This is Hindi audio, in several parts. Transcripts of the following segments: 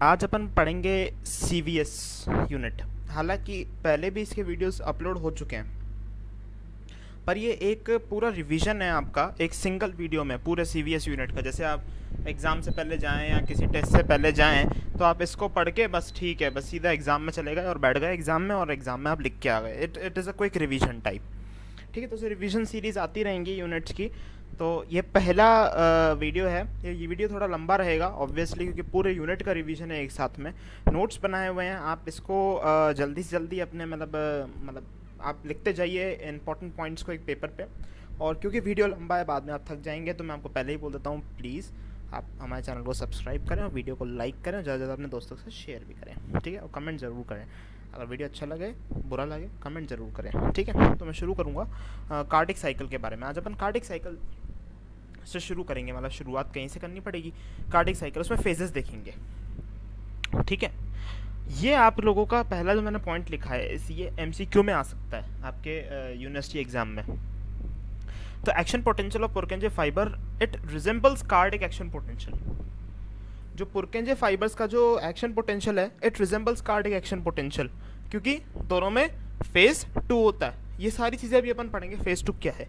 आज अपन पढ़ेंगे CVS यूनिट। हालांकि पहले भी इसके वीडियोस अपलोड हो चुके हैं, पर ये एक पूरा रिवीजन है आपका एक सिंगल वीडियो में पूरे CVS यूनिट का। जैसे आप एग्ज़ाम से पहले जाएं या किसी टेस्ट से पहले जाएं तो आप इसको पढ़ के बस ठीक है, बस सीधा एग्ज़ाम में चले गए और बैठ गए एग्ज़ाम में, और एग्ज़ाम में आप लिख के आ गए। It is a quick revision type. ठीक है, तो रिवीजन सीरीज़ आती रहेंगी यूनिट्स की। तो ये पहला वीडियो है। ये वीडियो थोड़ा लंबा रहेगा ऑब्वियसली, क्योंकि पूरे यूनिट का रिवीजन है एक साथ में। नोट्स बनाए हुए हैं, आप इसको जल्दी से जल्दी अपने मतलब आप लिखते जाइए इंपॉर्टेंट पॉइंट्स को एक पेपर पे। और क्योंकि वीडियो लंबा है, बाद में आप थक जाएंगे, तो मैं आपको पहले ही बोल देता हूँ, प्लीज़ आप हमारे चैनल को सब्सक्राइब करें और वीडियो को लाइक करें, ज़्यादा से ज़्यादा अपने दोस्तों से शेयर भी करें। ठीक है, और कमेंट ज़रूर करें। अगर वीडियो अच्छा लगे बुरा लगे कमेंट ज़रूर करें। ठीक है, तो मैं शुरू करूँगा कार्डिक साइकिल के बारे में। आज अपन कार्डिक साइकिल से शुरू करेंगे, मतलब शुरुआत कहीं से करनी पड़ेगी। कार्डिक साइकिल, उसमें फेजेस देखेंगे। ठीक है, ये आप लोगों का पहला जो मैंने पॉइंट लिखा है, ये MCQ में आ सकता है आपके यूनिवर्सिटी एग्जाम में। तो action potential of Purkinje fibre it resembles cardiac action potential. जो पुरकेंजे फाइबर्स का जो एक्शन पोटेंशियल है, it resembles cardiac action potential, क्योंकि दोनों में फेज 2 होता है। ये सारी चीज़ें अभी अपन पढ़ेंगे, फेज 2 क्या है।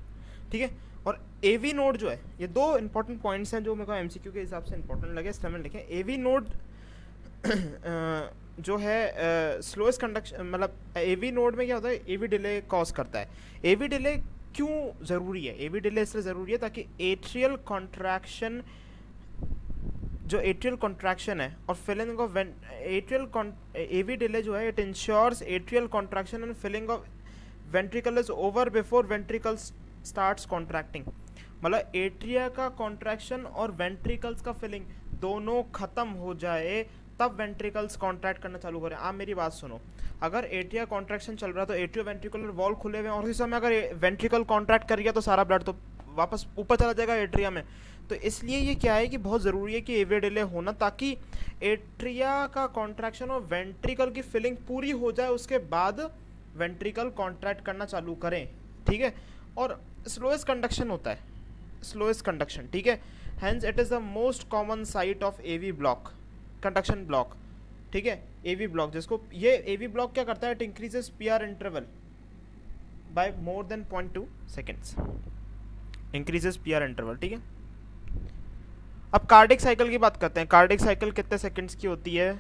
ठीक है, और AV नोड जो है, ये दो इंपॉर्टेंट पॉइंट्स हैं जो मेरे को MCQ के हिसाब से इंपॉर्टेंट लगे, इसलिए मैंने लिखे। AV नोड जो है स्लोएस्ट कंडक्शन, मतलब AV नोड में क्या होता है, AV डिले कॉज करता है। AV डिले क्यों ज़रूरी है? AV डिले इसलिए ज़रूरी है ताकि एट्रियल कॉन्ट्रैक्शन, जो एट्रियल कॉन्ट्रैक्शन है और फिलिंग ऑफ AV डिले जो है, it ensures atrial contraction and filling of ventricle is over before ventricle starts contracting. मतलब एट्रिया का कॉन्ट्रैक्शन और वेंट्रिकल्स का फिलिंग दोनों खत्म हो जाए तब वेंट्रिकल्स कॉन्ट्रैक्ट करना चालू करें। आप मेरी बात सुनो, अगर एट्रिया कॉन्ट्रैक्शन चल रहा है तो एट्रियो वेंट्रिकुलर वॉल खुले हुए हैं, और उसी समय अगर वेंट्रिकल कॉन्ट्रैक्ट कर गया तो सारा ब्लड तो वापस ऊपर चला जाएगा एट्रिया में। तो इसलिए ये क्या है कि बहुत ज़रूरी है कि AV डिले होना, ताकि एट्रिया का कॉन्ट्रैक्शन और वेंट्रिकल की फिलिंग पूरी हो जाए, उसके बाद वेंट्रिकल कॉन्ट्रैक्ट करना चालू करें। ठीक है, और स्लोएस्ट कंडक्शन होता है, स्लोएस्ट कंडक्शन। ठीक है, hence it is the most common site of AV block, conduction block. ठीक है, AV ब्लॉक, जिसको ये AV ब्लॉक क्या करता है, it increases PR interval by more than 0.2 seconds, increases PR interval. ठीक है, अब कार्डिक साइकिल की बात करते हैं। कार्डिक साइकिल कितने सेकंड्स की होती है?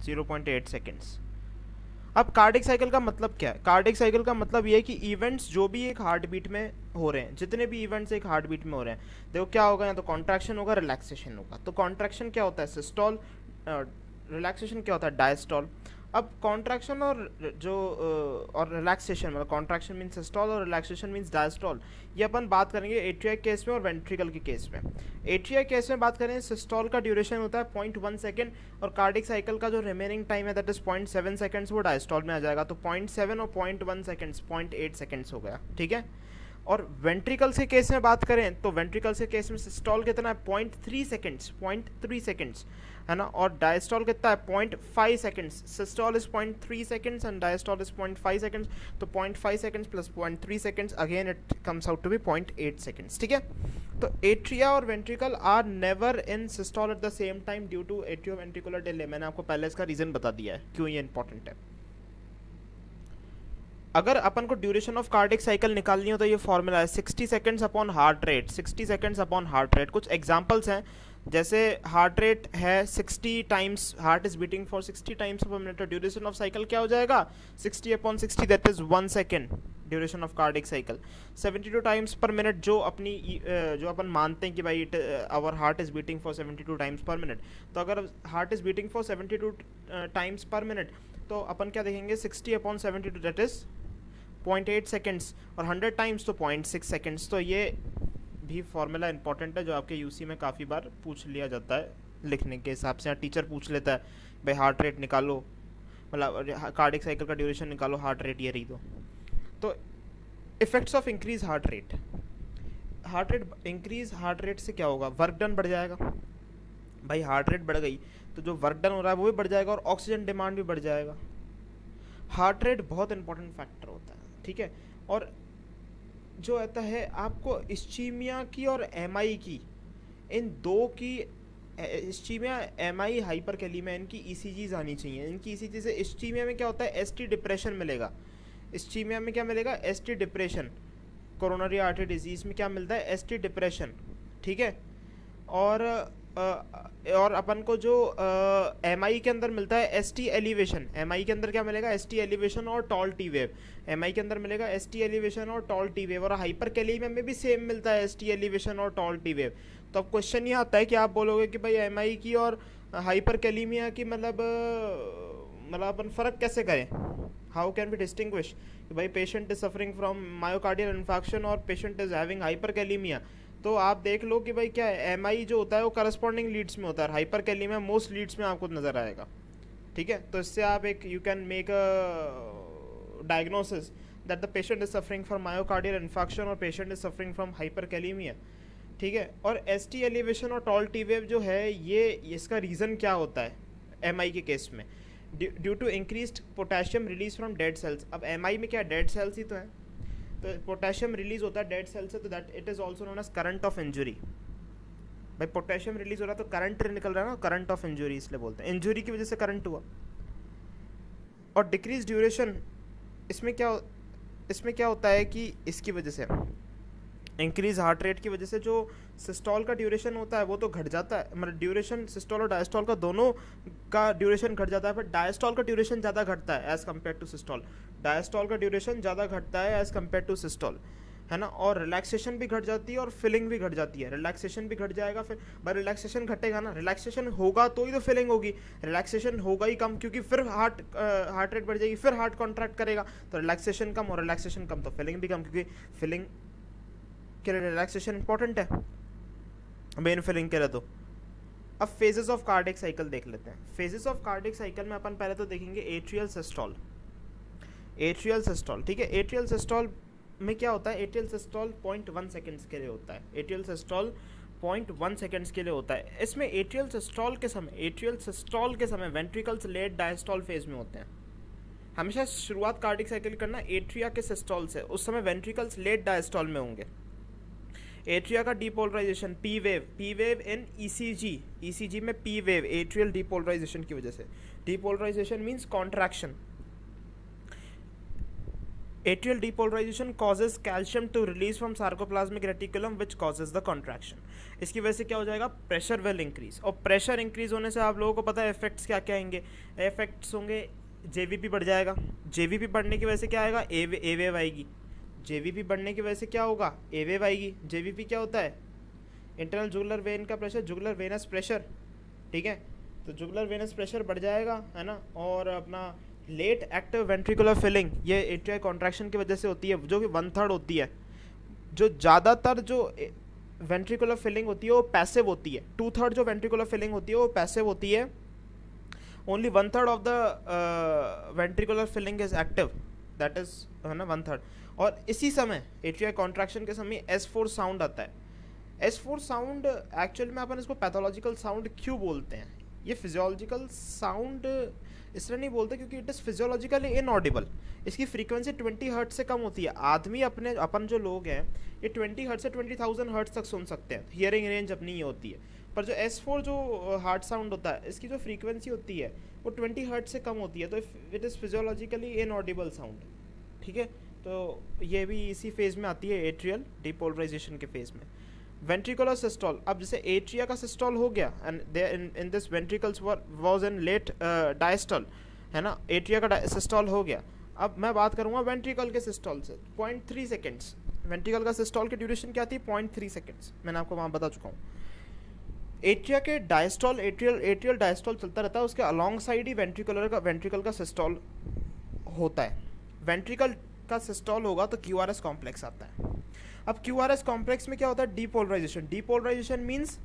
0.8 सेकंड्स। अब कार्डिक साइकिल का मतलब क्या है? कार्डिक साइकिल का मतलब ये है कि इवेंट्स जो भी एक हार्ट बीट में हो रहे हैं, जितने भी इवेंट्स एक हार्ट बीट में हो रहे हैं, देखो क्या होगा, या तो कॉन्ट्रैक्शन होगा, रिलैक्सेशन होगा। तो कॉन्ट्रैक्शन क्या होता है? सिस्टोल। रिलैक्सेशन क्या होता है? डायस्टोल। अब कॉन्ट्रैक्शन और और रिलैक्सेशन, मतलब कॉन्ट्रैक्शन मीन्स सिस्टोल और रिलैक्सेशन मीन्स डायस्टोल, ये अपन बात करेंगे एट्रिया केस में और वेंट्रिकल के केस में। एट्रिया केस में बात करें, सिस्टोल का ड्यूरेशन होता है 0.1 सेकेंड, और कार्डिक साइकिल का जो रिमेनिंग टाइम है दैट इज 0.7 सेकेंड्स, वो डायस्टोल में आ जाएगा। तो 0.7 और 0.1 सेकेंड्स 0.8 सेकेंड्स हो गया। ठीक है, और वेंट्रिकल्स के केस में बात करें तो वेंट्रिकल्स के केस में सिस्टोल कितना है? 0.3 सेकेंड्स, 0.3 सेकेंड्स है ना, और डायस्टोल कितना है? 0.5 seconds. Systole is 0.3 seconds and diastole is 0.5 seconds. तो 0.5 seconds plus 0.3 seconds, again it comes out to be 0.8 seconds. ठीक है, तो एट्रिया और ventricle are never in systole at the same time due to atrio ventricular delay. मैंने आपको पहले इसका रीजन बता दिया है क्यों ये इंपॉर्टेंट है। अगर अपन को ड्यूरेशन ऑफ कार्डिक साइकिल निकालनी हो तो ये फॉर्मूला है 60 seconds upon heart rate. 60 seconds upon heart rate. कुछ एग्जांपल्स हैं, जैसे हार्ट रेट है 60 times, heart is beating for 60 times per minute, duration of cycle क्या हो जाएगा? 60 upon 60 that is 1 second duration of cardiac cycle. 72 times per minute, जो अपनी जो अपन मानते हैं कि भाई our heart is beating for 72 times per minute, तो अगर heart is beating for 72 times per minute तो अपन क्या देखेंगे? 60 अपॉन 72 दैट इज 0.8 सेकेंड्स, और 100 टाइम्स तो 0.6 सेकेंड्स। तो ये भी फॉर्मूला इंपॉर्टेंट है जो आपके यूसी में काफ़ी बार पूछ लिया जाता है लिखने के हिसाब से। टीचर पूछ लेता है भाई हार्ट रेट निकालो, मतलब कार्डिक साइकिल का ड्यूरेशन निकालो, हार्ट रेट ये रही दो। तो effects of increase heart rate. Increase heart rate से क्या होगा? वर्क डन बढ़ जाएगा। भाई हार्ट रेट बढ़ गई तो जो वर्क डन हो रहा है वो भी बढ़ जाएगा और ऑक्सीजन डिमांड भी बढ़ जाएगा। हार्ट रेट बहुत इंपॉर्टेंट फैक्टर होता है। ठीक है, और जो आता है आपको इस्चीमिया की और MI की, इन दो की इस्चीमिया, एमआई, हाइपरकैलिमिया, इनकी ईसीजीज आनी चाहिए। इनकी ईसीजी से इस्चीमिया में क्या होता है, एसटी डिप्रेशन मिलेगा। इस्चीमिया में क्या मिलेगा, ST depression. Coronary artery disease में क्या मिलता है, एसटी डिप्रेशन, ठीक है। और अपन को जो एमआई के अंदर मिलता है एसटी एलिवेशन। एमआई के अंदर क्या मिलेगा, एसटी एलिवेशन और टॉल टी वेव। एमआई के अंदर मिलेगा एसटी एलिवेशन और टॉल टी वेव। और हाइपरकैलिमिया में भी सेम मिलता है, एसटी एलिवेशन और टॉल टी वेव। तो अब क्वेश्चन ये आता है कि आप बोलोगे कि भाई एमआई की और हाइपरकैलिमिया की मतलब अपन फ़र्क कैसे करें, हाउ कैन बी डिस्टिंग्विश कि भाई patient is suffering from myocardial infection और पेशेंट इज हैविंग हाइपरकैलिमिया। तो आप देख लो कि भाई क्या है, एमआई जो होता है वो करस्पॉन्डिंग लीड्स में होता है, हाइपरकैलिमिया मोस्ट लीड्स में आपको नज़र आएगा, ठीक है। तो इससे आप एक you can make a diagnosis that the patient is suffering from myocardial infection और पेशेंट इज सफरिंग फ्रॉम हाइपरकैलिमिया, ठीक है। और एसटी एलिवेशन और टॉल टी वेव जो है ये इसका रीज़न क्या होता है एमआई के केस में, due to increased potassium release from dead cells. अब एमआई में क्या डेड सेल्स ही तो है, तो पोटेशियम रिलीज होता है डेड सेल से, तो that it is also known as current of injury. भाई पोटेशियम रिलीज हो रहा है तो करंट निकल रहा है ना, करंट ऑफ इंजुरी इसलिए बोलते हैं, इंजुरी की वजह से करंट हुआ। और डिक्रीज ड्यूरेशन, इसमें क्या होता है कि इसकी वजह से इंक्रीज हार्ट रेट की वजह से जो सिस्टोल का ड्यूरेशन होता है वो तो घट जाता है, मतलब ड्यूरेशन सिस्टोल और डायस्टोल का दोनों का ड्यूरेशन घट जाता है, पर डायस्टोल का ड्यूरेशन ज़्यादा घटता है as compared to systole. Diastole का ड्यूरेशन ज़्यादा घटता है एज़ कम्पेयर टू सिस्टोल, है ना। और रिलैक्सेशन भी घट जाती है और फिलिंग भी घट जाती है। रिलैक्सेशन भी घट जाएगा, फिर भाई रिलैक्सेशन घटेगा ना, रिलैक्सेशन होगा तो ही तो फिलिंग होगी। रिलैक्सेशन होगा ही कम क्योंकि फिर हार्ट रेट बढ़ जाएगी, फिर हार्ट कॉन्ट्रैक्ट करेगा, तो रिलैक्सेशन कम, और रिलैक्सेशन कम तो फिलिंग भी कम, क्योंकि फिलिंग के लिए रिलैक्सेशन इंपॉर्टेंट है मेन फिलिंग के लिए। तो अब फेजेस ऑफ कार्डियक साइकिल देख लेते हैं। फेजेस ऑफ कार्डियक साइकिल में अपन पहले तो देखेंगे एट्रियल सिस्टोल। एट्रियल सिस्टोल, ठीक है। एट्रियल सिस्टोल में क्या होता है, एट्रियल सिस्टोल 0.1 सेकेंड्स के लिए होता है। एट्रियल सिस्टोल 0.1 सेकेंड्स के लिए होता है। इसमें एट्रियल सिस्टोल के समय वेंट्रिकल्स लेट डायस्टोल फेज में होते हैं। हमेशा शुरुआत कार्डियक साइकिल करना एट्रिया के सिस्टोल से, उस समय वेंट्रिकल्स लेट डायस्टोल में होंगे। एट्रिया का depolarization P wave in ECG में पी वेव एट्रियल डीपोलराइजेशन की वजह से। Depolarization means contraction. Atrial depolarization causes calcium to release from sarcoplasmic reticulum which causes the contraction. इसकी वजह से क्या हो जाएगा, प्रेशर विल इंक्रीज, और प्रेशर इंक्रीज होने से आप लोगों को पता है इफेक्ट्स क्या क्या आएंगे। इफेक्ट्स होंगे, जेवीपी बढ़ जाएगा, जेवीपी बढ़ने की वजह से क्या आएगा, ए वेव आएगी। जेवीपी बढ़ने की वजह से क्या होगा, ए वेव आएगी। जेवीपी क्या होता है, इंटरनल जुगुलर वेन का प्रेशर, जुगुलर वेनस प्रेशर, ठीक है। तो जुगुलर वेनस प्रेशर बढ़ जाएगा, है ना। और अपना लेट एक्टिव वेंट्रिकुलर फिलिंग, ये एट्रियल कॉन्ट्रैक्शन की वजह से होती है, जो कि 1/3 होती है। जो ज़्यादातर जो वेंट्रिकुलर फिलिंग होती है वो पैसिव होती है। 2/3 जो वेंट्रिकुलर फिलिंग होती है वो पैसिव होती है। Only 1/3 of the ventricular filling is active, that is, है ना, 1/3। और इसी समय एट्रियल कॉन्ट्रैक्शन के समय S4 साउंड आता है। S4 साउंड एक्चुअल में अपन इसको पैथोलॉजिकल साउंड क्यों बोलते हैं, ये फिजियोलॉजिकल साउंड इसलिए नहीं बोलते क्योंकि इट इज़ फिजियोलॉजिकली इनऑडिबल। इसकी फ्रीक्वेंसी 20 हर्ट्ज से कम होती है। आदमी अपन जो लोग हैं ये 20 हर्ट्ज से 20,000 हर्ट्ज तक सुन सकते हैं, हियरिंग रेंज अपनी ये होती है। पर जो S4 जो हार्ट साउंड होता है इसकी जो फ्रीक्वेंसी होती है वो 20 हर्ट्ज से कम होती है, तो it is physiologically inaudible sound, ठीक है। तो ये भी इसी फेज़ में आती है, एट्रियल डीपोलराइजेशन के फेज़ में। वेंट्रिकुलर सिस्टोल, अब जैसे एट्रिया का सिस्टोल हो गया and in this ventricles was in late diastole, है ना। एट्रिया का सिस्टोल हो गया। अब मैं बात करूँगा वेंट्रिकल के सिस्टोल से। 0.3 सेकेंड्स वेंट्रिकल का सिस्टोल की ड्यूरेशन क्या आती है, 0.3 सेकेंड्स, मैंने आपको वहाँ बता चुका हूँ। एट्रिया के डायस्टोल, एट्रियल डायस्टोल चलता रहता है, उसके अलॉन्ग साइड ही वेंट्रिकल का सिस्टोल होता है। वेंट्रिकल का सिस्टोल होगा तो QRS कॉम्प्लेक्स आता है। अब QRS कॉम्प्लेक्स में क्या होता है, depolarisation. Depolarisation means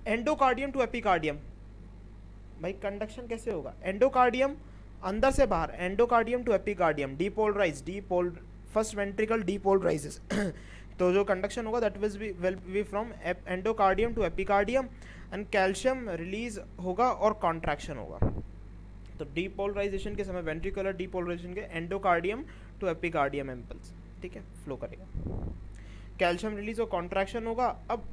endocardium to epicardium. भाई कंडक्शन कैसे होगा, एंडोकार्डियम अंदर से बाहर, endocardium to epicardium, first ventricle depolarises तो जो कंडक्शन होगा that will be from endocardium to epicardium and calcium release होगा और कॉन्ट्रैक्शन होगा। तो डीपोलराइजेशन के समय वेंट्रिकुलर डीपोलराइजेशन के एंडोकार्डियम टू एपिकार्डियम इम्पल्स, ठीक है, फ्लो करेगा। कैल्शियम रिलीज और कॉन्ट्रैक्शन होगा। अब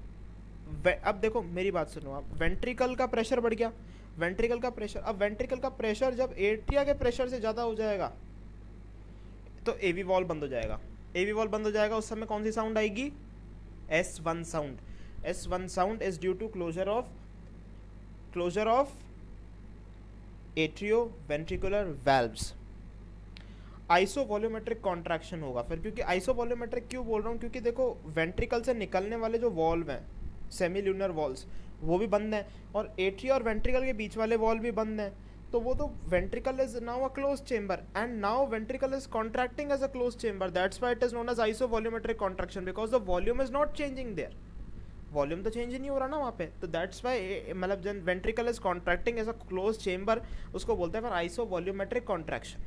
अब देखो मेरी बात सुनो आप, वेंट्रिकल का प्रेशर बढ़ गया, वेंट्रिकल का प्रेशर, अब वेंट्रिकल का प्रेशर जब एट्रिया के प्रेशर से ज़्यादा हो जाएगा तो एवी वॉल्व बंद हो जाएगा, एवी वॉल्व बंद हो जाएगा, उस समय कौन सी साउंड आएगी, S1 sound. S1 sound is due to closure of atrioventricular valves. Isovolumetric contraction होगा फिर, क्योंकि आइसोवॉल्यूमेट्रिक क्यों बोल रहा हूँ, क्योंकि देखो वेंट्रिकल से निकलने वाले जो वॉल्व हैं सेमील्यूनर वॉल्व्स वो भी बंद हैं, और एट्रिया और वेंट्रिकल के बीच वाले वॉल्व भी बंद हैं, तो वो तो ventricle is now a close chamber and now ventricle is contracting as a close chamber, that's why it is known as isovolumetric contraction, because the volume is not changing there, volume तो चेंज ही नहीं हो रहा ना वहाँ पे, तो दैट्स वाई मतलब जब ventricle is contracting as a close chamber उसको बोलते हैं फिर आइसोवॉल्यूमेट्रिक कॉन्ट्रैक्शन।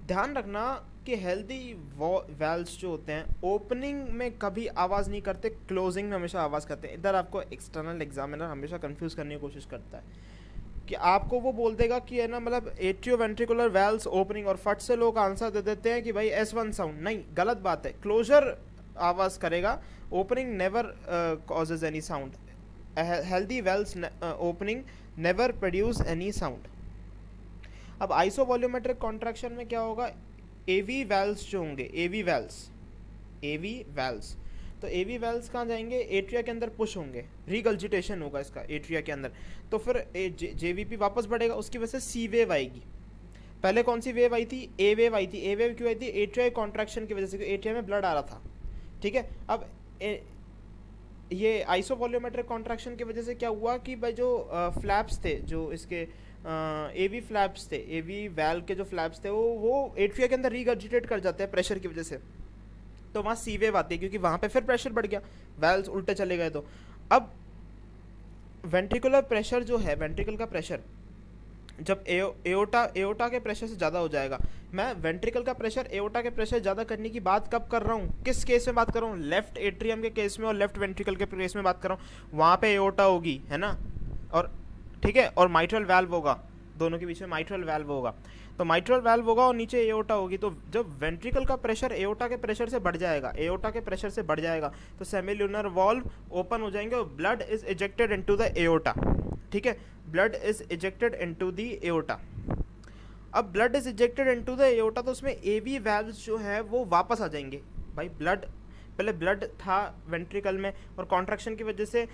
ध्यान रखना कि हेल्दी वाल्व्स जो होते हैं ओपनिंग में कभी आवाज़ नहीं करते, क्लोजिंग में हमेशा आवाज़ करते हैं। इधर आपको एक्सटर्नल एग्जामिनर हमेशा कंफ्यूज करने की कोशिश करता है कि आपको वो बोल देगा कि है ना मतलब एट्रियो वेंट्रिकुलर वाल्व्स ओपनिंग, और फट से लोग आंसर दे देते हैं कि भाई S1 साउंड, नहीं गलत बात है, क्लोजर आवाज़ करेगा, opening never causes any sound, healthy valves opening never produce any sound. अब आइसोवॉल्यूमेट्रिक कॉन्ट्रैक्शन में क्या होगा, एवी वाल्व्स जो होंगे, एवी वाल्व्स, तो एवी वाल्व्स कहाँ जाएंगे, एट्रिया के अंदर पुश होंगे, रिगर्जिटेशन होगा इसका एट्रिया के अंदर, तो फिर जेवीपी वापस बढ़ेगा, उसकी वजह से सी वेव आएगी। पहले कौन सी वेव आई थी, ए वेव आई थी। ए वेव क्यों आई थी, एट्रिया कॉन्ट्रैक्शन की वजह से, क्योंकि एट्रिया में ब्लड आ रहा था, ठीक है। अब ये आइसोवॉल्यूमेट्रिक कॉन्ट्रैक्शन की वजह से क्या हुआ कि भाई जो फ्लैप्स थे, जो इसके एवी फ्लैप्स थे, एवी वाल्व के जो फ्लैप्स थे वो एट्रिया के अंदर रिगर्जिटेट कर जाते हैं प्रेशर की वजह से, तो वहाँ सी वेव आती है, क्योंकि वहाँ पे फिर प्रेशर बढ़ गया, वाल्व्स उल्टे चले गए। तो अब वेंट्रिकुलर प्रेशर जो है, वेंट्रिकल का प्रेशर जब एओटा के प्रेशर से ज़्यादा हो जाएगा, मैं वेंट्रिकल का प्रेशर एओटा के प्रेशर ज़्यादा करने की बात कब कर रहा हूँ, किस केस में बात कर रहा हूँ, लेफ्ट एट्रियम के केस में और लेफ्ट वेंट्रिकल के केस में बात कर रहा हूँ, वहाँ पे एओटा होगी, है ना, और ठीक है, और माइट्रल वाल्व होगा, दोनों के बीच में माइट्रल वाल्व होगा, तो माइट्रल वाल्व होगा और नीचे एओटा होगी। तो जब वेंट्रिकल का प्रेशर एओटा के प्रेशर से बढ़ जाएगा, एओटा के प्रेशर से बढ़ जाएगा, तो सेमील्यूनर वॉल्व ओपन हो जाएंगे और blood is ejected into the aorta, ठीक है, blood is ejected into the aorta. अब blood is ejected into the aorta, तो उसमें एवी वाल्व्स जो है वो वापस आ जाएंगे। भाई ब्लड, पहले ब्लड था वेंट्रिकल में और कॉन्ट्रैक्शन की वजह से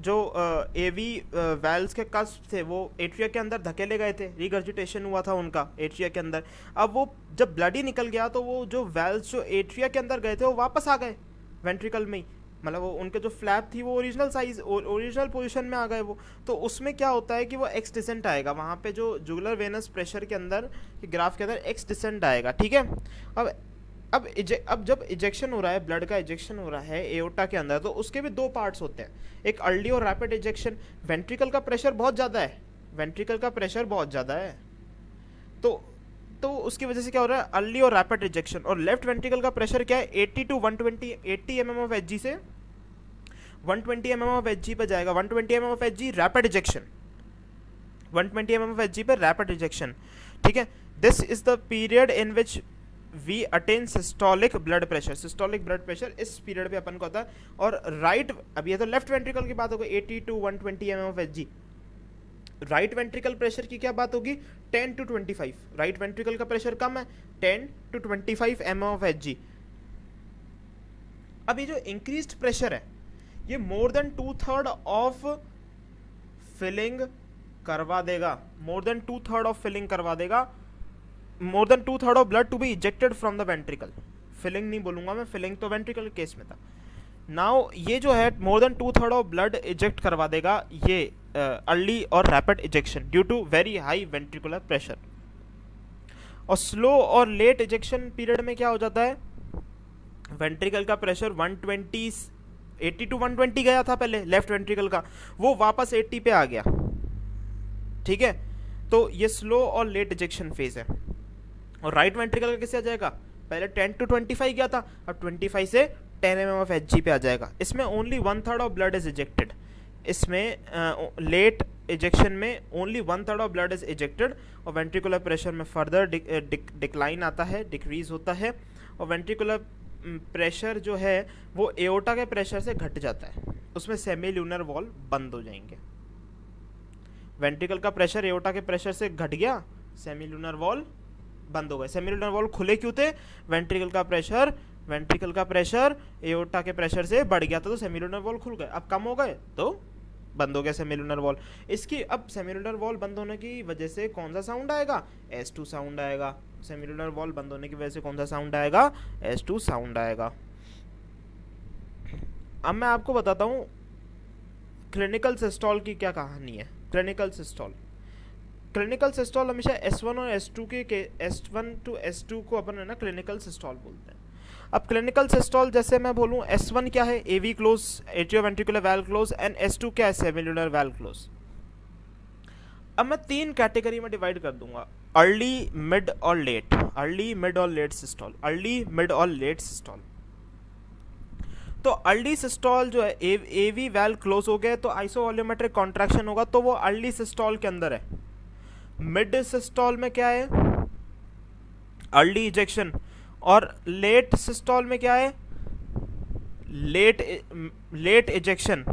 जो एवी वाल्व्स के कस्प थे वो एट्रिया के अंदर धकेले गए थे, रिगर्जिटेशन हुआ था उनका एट्रिया के अंदर। अब वो जब ब्लड ही निकल गया तो वो जो वाल्व्स जो एट्रिया के अंदर गए थे वो वापस आ गए वेंट्रिकल में ही, मतलब वो उनके जो फ्लैप थी वो ओरिजिनल साइज ओरिजिनल पोजीशन में आ गए वो। तो उसमें क्या होता है कि वो एक्स डिसेंट आएगा, वहाँ पे जो जुगुलर वेनस प्रेशर के अंदर ग्राफ के अंदर एक्स डिसेंट आएगा, ठीक है। अब जब इजेक्शन हो रहा है, ब्लड का इजेक्शन हो रहा है एओटा के अंदर, तो उसके भी दो पार्ट्स होते हैं, एक अर्ली और रैपिड इजेक्शन। वेंट्रिकल का प्रेशर बहुत ज़्यादा है, वेंट्रिकल का प्रेशर बहुत ज़्यादा है, तो उसकी वजह से क्या हो रहा है, अर्ली और रैपिड इजेक्शन। और लेफ्ट वेंट्रिकल का प्रेशर क्या है, 80 टू 120, 80 mm ऑफ एचजी से 120 mm ऑफ एचजी पे जाएगा, 120 mm of Hg rapid ejection, 120 mm of Hg पे रैपिड इजेक्शन, ठीक है। This is the period in which we attain systolic blood pressure, systolic blood pressure इस पीरियड पे अपन को होता है। और राइट, अब ये तो लेफ्ट वेंट्रिकल की बात होगी, 80 to 120 mm of Hg. Right ventricle pressure की क्या बात होगी, 10 टू 25। राइट वेंट्रिकल का प्रेशर कम है, 10 टू 25 mm ऑफ एचजी। अब ये जो इंक्रीज्ड प्रेशर है ये मोर देन 2/3 ऑफ फिलिंग करवा देगा, मोर देन 2/3 ऑफ फिलिंग करवा देगा, more than 2/3 of blood to be ejected from the ventricle. Filling नहीं बोलूंगा मैं, फिलिंग तो वेंट्रिकल केस में था। नाउ ये जो है more than 2/3 of blood eject करवा देगा ये अर्ली और rapid ejection due to very high ventricular pressure. और स्लो और लेट इजेक्शन पीरियड में क्या हो जाता है, वेंट्रिकल का प्रेशर 120, 80 टू 120 गया था पहले लेफ्ट वेंट्रिकल का, वो वापस 80 पे आ गया, ठीक है। तो ये स्लो और लेट इजेक्शन फेज है। और राइट वेंट्रिकल का कैसे आ जाएगा, पहले 10 टू 25 गया था, अब 25 से 10 mm ऑफ एचजी पे आ जाएगा। इसमें only 1/3 of blood is ejected, इसमें लेट इजेक्शन में only 1/3 of blood is ejected. और वेंट्रिकुलर प्रेशर में फर्दर डिक्लाइन आता है, डिक्रीज होता है, और वेंट्रिकुलर प्रेशर जो है वो एओटा के प्रेशर से घट जाता है। उसमें सेमील्यूनर वॉल बंद हो जाएंगे। वेंट्रिकल का प्रेशर एओर्टा के प्रेशर से घट गया, सेमील्यूनर वॉल बंद हो गए। सेमील्यूनर वॉल खुले क्यों थे? वेंट्रिकल का प्रेशर एओर्टा के प्रेशर से बढ़ गया था, तो सेमील्यूनर वॉल खुल गए। अब कम हो गए तो बंद हो गया सेमील्यूनर वॉल। इसकी अब सेमील्यूनर वॉल बंद होने की वजह से कौन सा साउंड आएगा? S2 साउंड आएगा। सेमील्यूनर वॉल बंद होने की वजह से कौन सा साउंड आएगा? S2 साउंड आएगा। अब मैं आपको बताता हूँ क्लिनिकल सिस्टोल की क्या कहानी है। क्लिनिकल सिस्टोल हमेशा S1 और S2 के S1 to S2 को अपन है ना क्लिनिकल सिस्टोल बोलते हैं। अब क्लिनिकल सिस्टोल जैसे मैं बोलूँ, S1 क्या है? AV close, atrioventricular valve close, and S2 क्या है? सेमील्यूनर वाल्व क्लोज। अब मैं 3 कैटेगरी में डिवाइड कर दूंगा, अर्ली, मिड और लेट। अर्ली, मिड और लेट सिस्टोल। अर्ली, मिड और लेट सिस्टोल। तो अर्ली सिस्टोल जो है, AV वाल्व क्लोज हो गए तो आइसोवॉल्यूमेट्रिक कॉन्ट्रैक्शन होगा, तो वो अर्ली सिस्टोल के अंदर है। मिड सिस्टोल में क्या है? Early ejection. और लेट सिस्टोल में क्या है? Late ejection.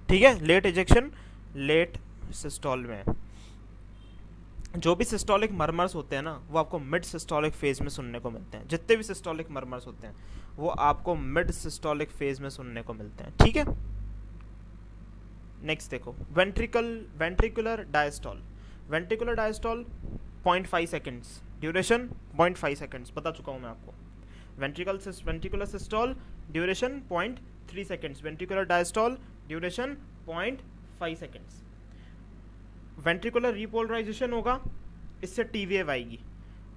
ठीक है, लेट इजेक्शन लेट सिस्टोल में। जो भी सिस्टोलिक मरमर्स होते हैं ना, वो आपको मिड सिस्टोलिक फेज में सुनने को मिलते हैं। जितने भी सिस्टोलिक मरमर्स होते हैं वो आपको मिड सिस्टोलिक फेज में सुनने को मिलते हैं। ठीक है, नेक्स्ट देखो, ventricular diastole. Ventricular diastole 0.5 seconds, duration 0.5 seconds, बता चुका हूँ मैं आपको। Ventricular systole duration 0.3 seconds, ventricular diastole duration 0.5 seconds. Ventricular repolarisation होगा, इससे टी वेव आएगी।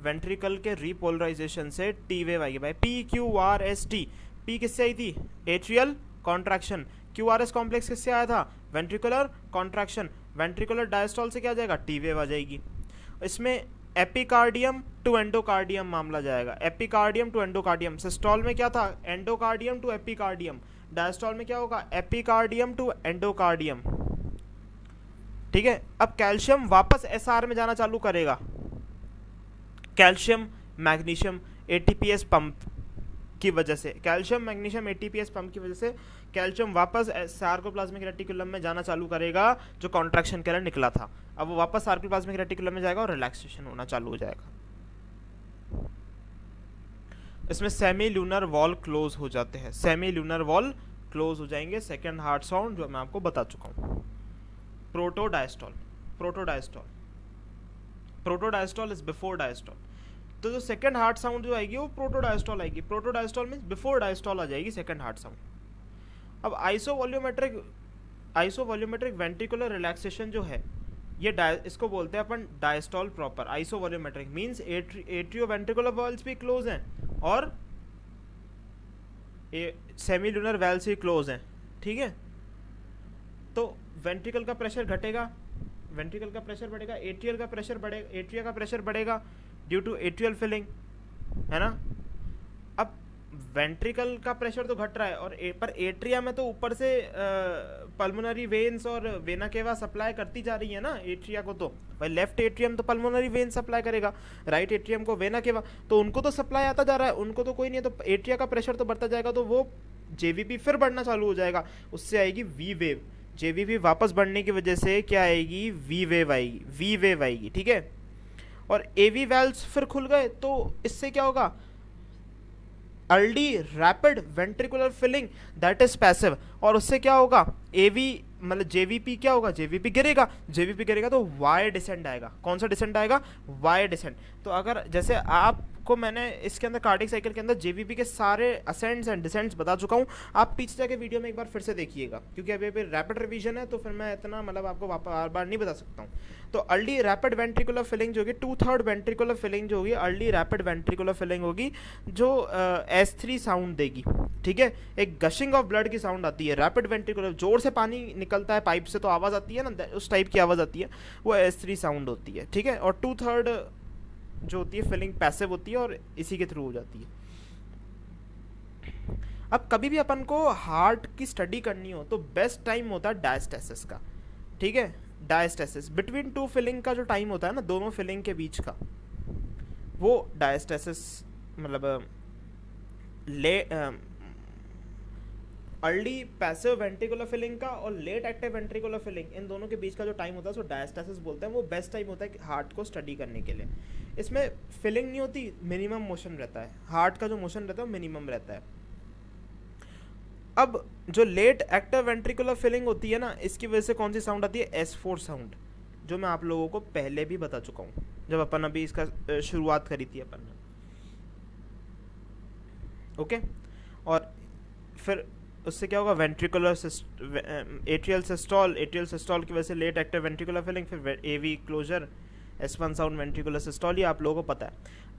वेंट्रिकल के रीपोलराइजेशन से टी वेव आएगी भाई, PQRST। P किससे आई थी? Atrial contraction. QRS कॉम्प्लेक्स किससे आया था? Ventricular contraction. वेंट्रिकुलर डायस्टोल से क्या आ जाएगा? टी वेव आ जाएगी। इसमें एपिकार्डियम टू एंडोकार्डियम मामला जाएगा। Epicardium to endocardium. सिस्टोल में क्या था? Endocardium to epicardium. डायस्टोल में क्या होगा? Epicardium to endocardium. ठीक है, अब कैल्शियम वापस SR में जाना चालू करेगा। कैल्शियम मैग्नीशियम ATPase पंप की वजह से, कैल्शियम मैग्नीशियम ATPase पंप की वजह से कैल्शियम वापस सार्कोप्लाज्मिक रेटिकुलम में जाना चालू करेगा, जो कॉन्ट्रैक्शन के लिए निकला था। अब वो वापस सार्कोप्लाज्मिक रेटिकुलम में जाएगा और रिलैक्सेशन होना चालू हो जाएगा। इसमें सेमील्यूनर वॉल क्लोज हो जाते हैं। सेमील्यूनर वॉल क्लोज हो जाएंगे। सेकेंड हार्ट साउंड जो मैं आपको बता चुका हूँ, प्रोटोडायस्टोल। प्रोटोडायस्टोल इज बिफोर डायस्टोल। तो जो सेकंड हार्ट साउंड जो आएगी वो प्रोटोडायस्टोल आएगी। प्रोटोडायस्टोल में बिफोर डायस्टोल आ जाएगी सेकंड हार्ट साउंड। अब आइसोवॉल्यूमेट्रिक वेंट्रिकुलर रिलैक्सेशन जो है, ये इसको बोलते हैं अपन diastole proper. Isovolumetric means atrioventricular valves भी क्लोज हैं और सेमील्यूनर वाल्व्स भी क्लोज हैं। ठीक है, तो वेंट्रिकल का प्रेशर घटेगा, वेंट्रिकल का प्रेशर बढ़ेगा, एट्रिया का प्रेशर बढ़ेगा ड्यू टू एट्रियल फिलिंग, है ना। अब वेंट्रिकल का प्रेशर तो घट रहा है और पर एट्रिया में तो ऊपर से पल्मोनरी वेन्स और वेना केवा सप्लाई करती जा रही है ना एट्रिया को। तो भाई लेफ्ट एट्रियम तो पल्मोनरी वेन सप्लाई करेगा, राइट एट्रियम को वेना केवा, तो उनको तो सप्लाई आता जा रहा है, उनको तो कोई नहीं है, तो एट्रिया का प्रेशर तो बढ़ता जाएगा, तो वो जेवीपी फिर बढ़ना चालू हो जाएगा, उससे आएगी वी वेव। जेवीपी वापस बढ़ने की वजह से क्या आएगी? वी वेव आएगी। ठीक है, और एवी वेल्व्स फिर खुल गए तो इससे क्या होगा? Early rapid ventricular filling that is passive, और उससे क्या होगा? एवी मतलब जेवीपी क्या होगा? जेवीपी गिरेगा तो वाई डिसेंड आएगा। कौन सा डिसेंड आएगा? Y descent. तो अगर जैसे आपको मैंने इसके अंदर कार्डिक साइकिल के अंदर जेवीपी के सारे असेंड्स एंड डिसेंड्स बता चुका हूँ, आप पीछे जाके वीडियो में एक बार फिर से देखिएगा, क्योंकि अभी रैपिड रिवीजन है तो फिर मैं इतना मतलब आपको बार बार नहीं बता सकता हूँ। तो अर्ली रैपिड वेंट्रिकुलर फिलिंग जो होगी, 2/3 वेंट्रिकुलर फिलिंग जो होगी, अर्ली रैपिड वेंट्रिकुलर फिलिंग होगी, जो S3 साउंड देगी। ठीक है, एक गशिंग ऑफ ब्लड की साउंड आती है। रैपिड वेंट्रिकुलर जोर से पानी निकलता है पाइप से तो आवाज़ आती है ना, उस टाइप की आवाज़ आती है, वो S3 साउंड होती है। ठीक है, और 2/3 जो होती है फिलिंग पैसिव होती है और इसी के थ्रू हो जाती है। अब कभी भी अपन को हार्ट की स्टडी करनी हो तो बेस्ट टाइम होता है डायस्टेसिस का। ठीक है, डायस्टेसिस बिटवीन टू फिलिंग का जो टाइम होता है ना, दोनों फिलिंग के बीच का, वो डायस्टेसिस मतलब अर्ली पैसिव वेंट्रिकुलर फिलिंग का और लेट एक्टिव वेंट्रिकुलर फिलिंग, इन दोनों के बीच का जो टाइम होता है उसको डायस्टासिस बोलते हैं। वो बेस्ट टाइम होता है हार्ट को स्टडी करने के लिए। इसमें फिलिंग नहीं होती, मिनिमम मोशन रहता है, हार्ट का जो मोशन रहता है वो मिनिमम रहता है। अब जो लेट एक्टिव वेंट्रिकुलर फिलिंग होती है ना, इसकी वजह से कौन सी साउंड आती है, S4 साउंड, जो मैं आप लोगों को पहले भी बता चुका हूँ जब अपन अभी इसका शुरुआत करी थी अपन ने। ओके, और फिर उससे क्या होगा, ventricular atrial systole, atrial systole की वजह से लेट एक्टिव वेंट्रिकुलर फिलिंग, फिर AV closure, S1 sound, ventricular systole, ये आप लोगों को पता है।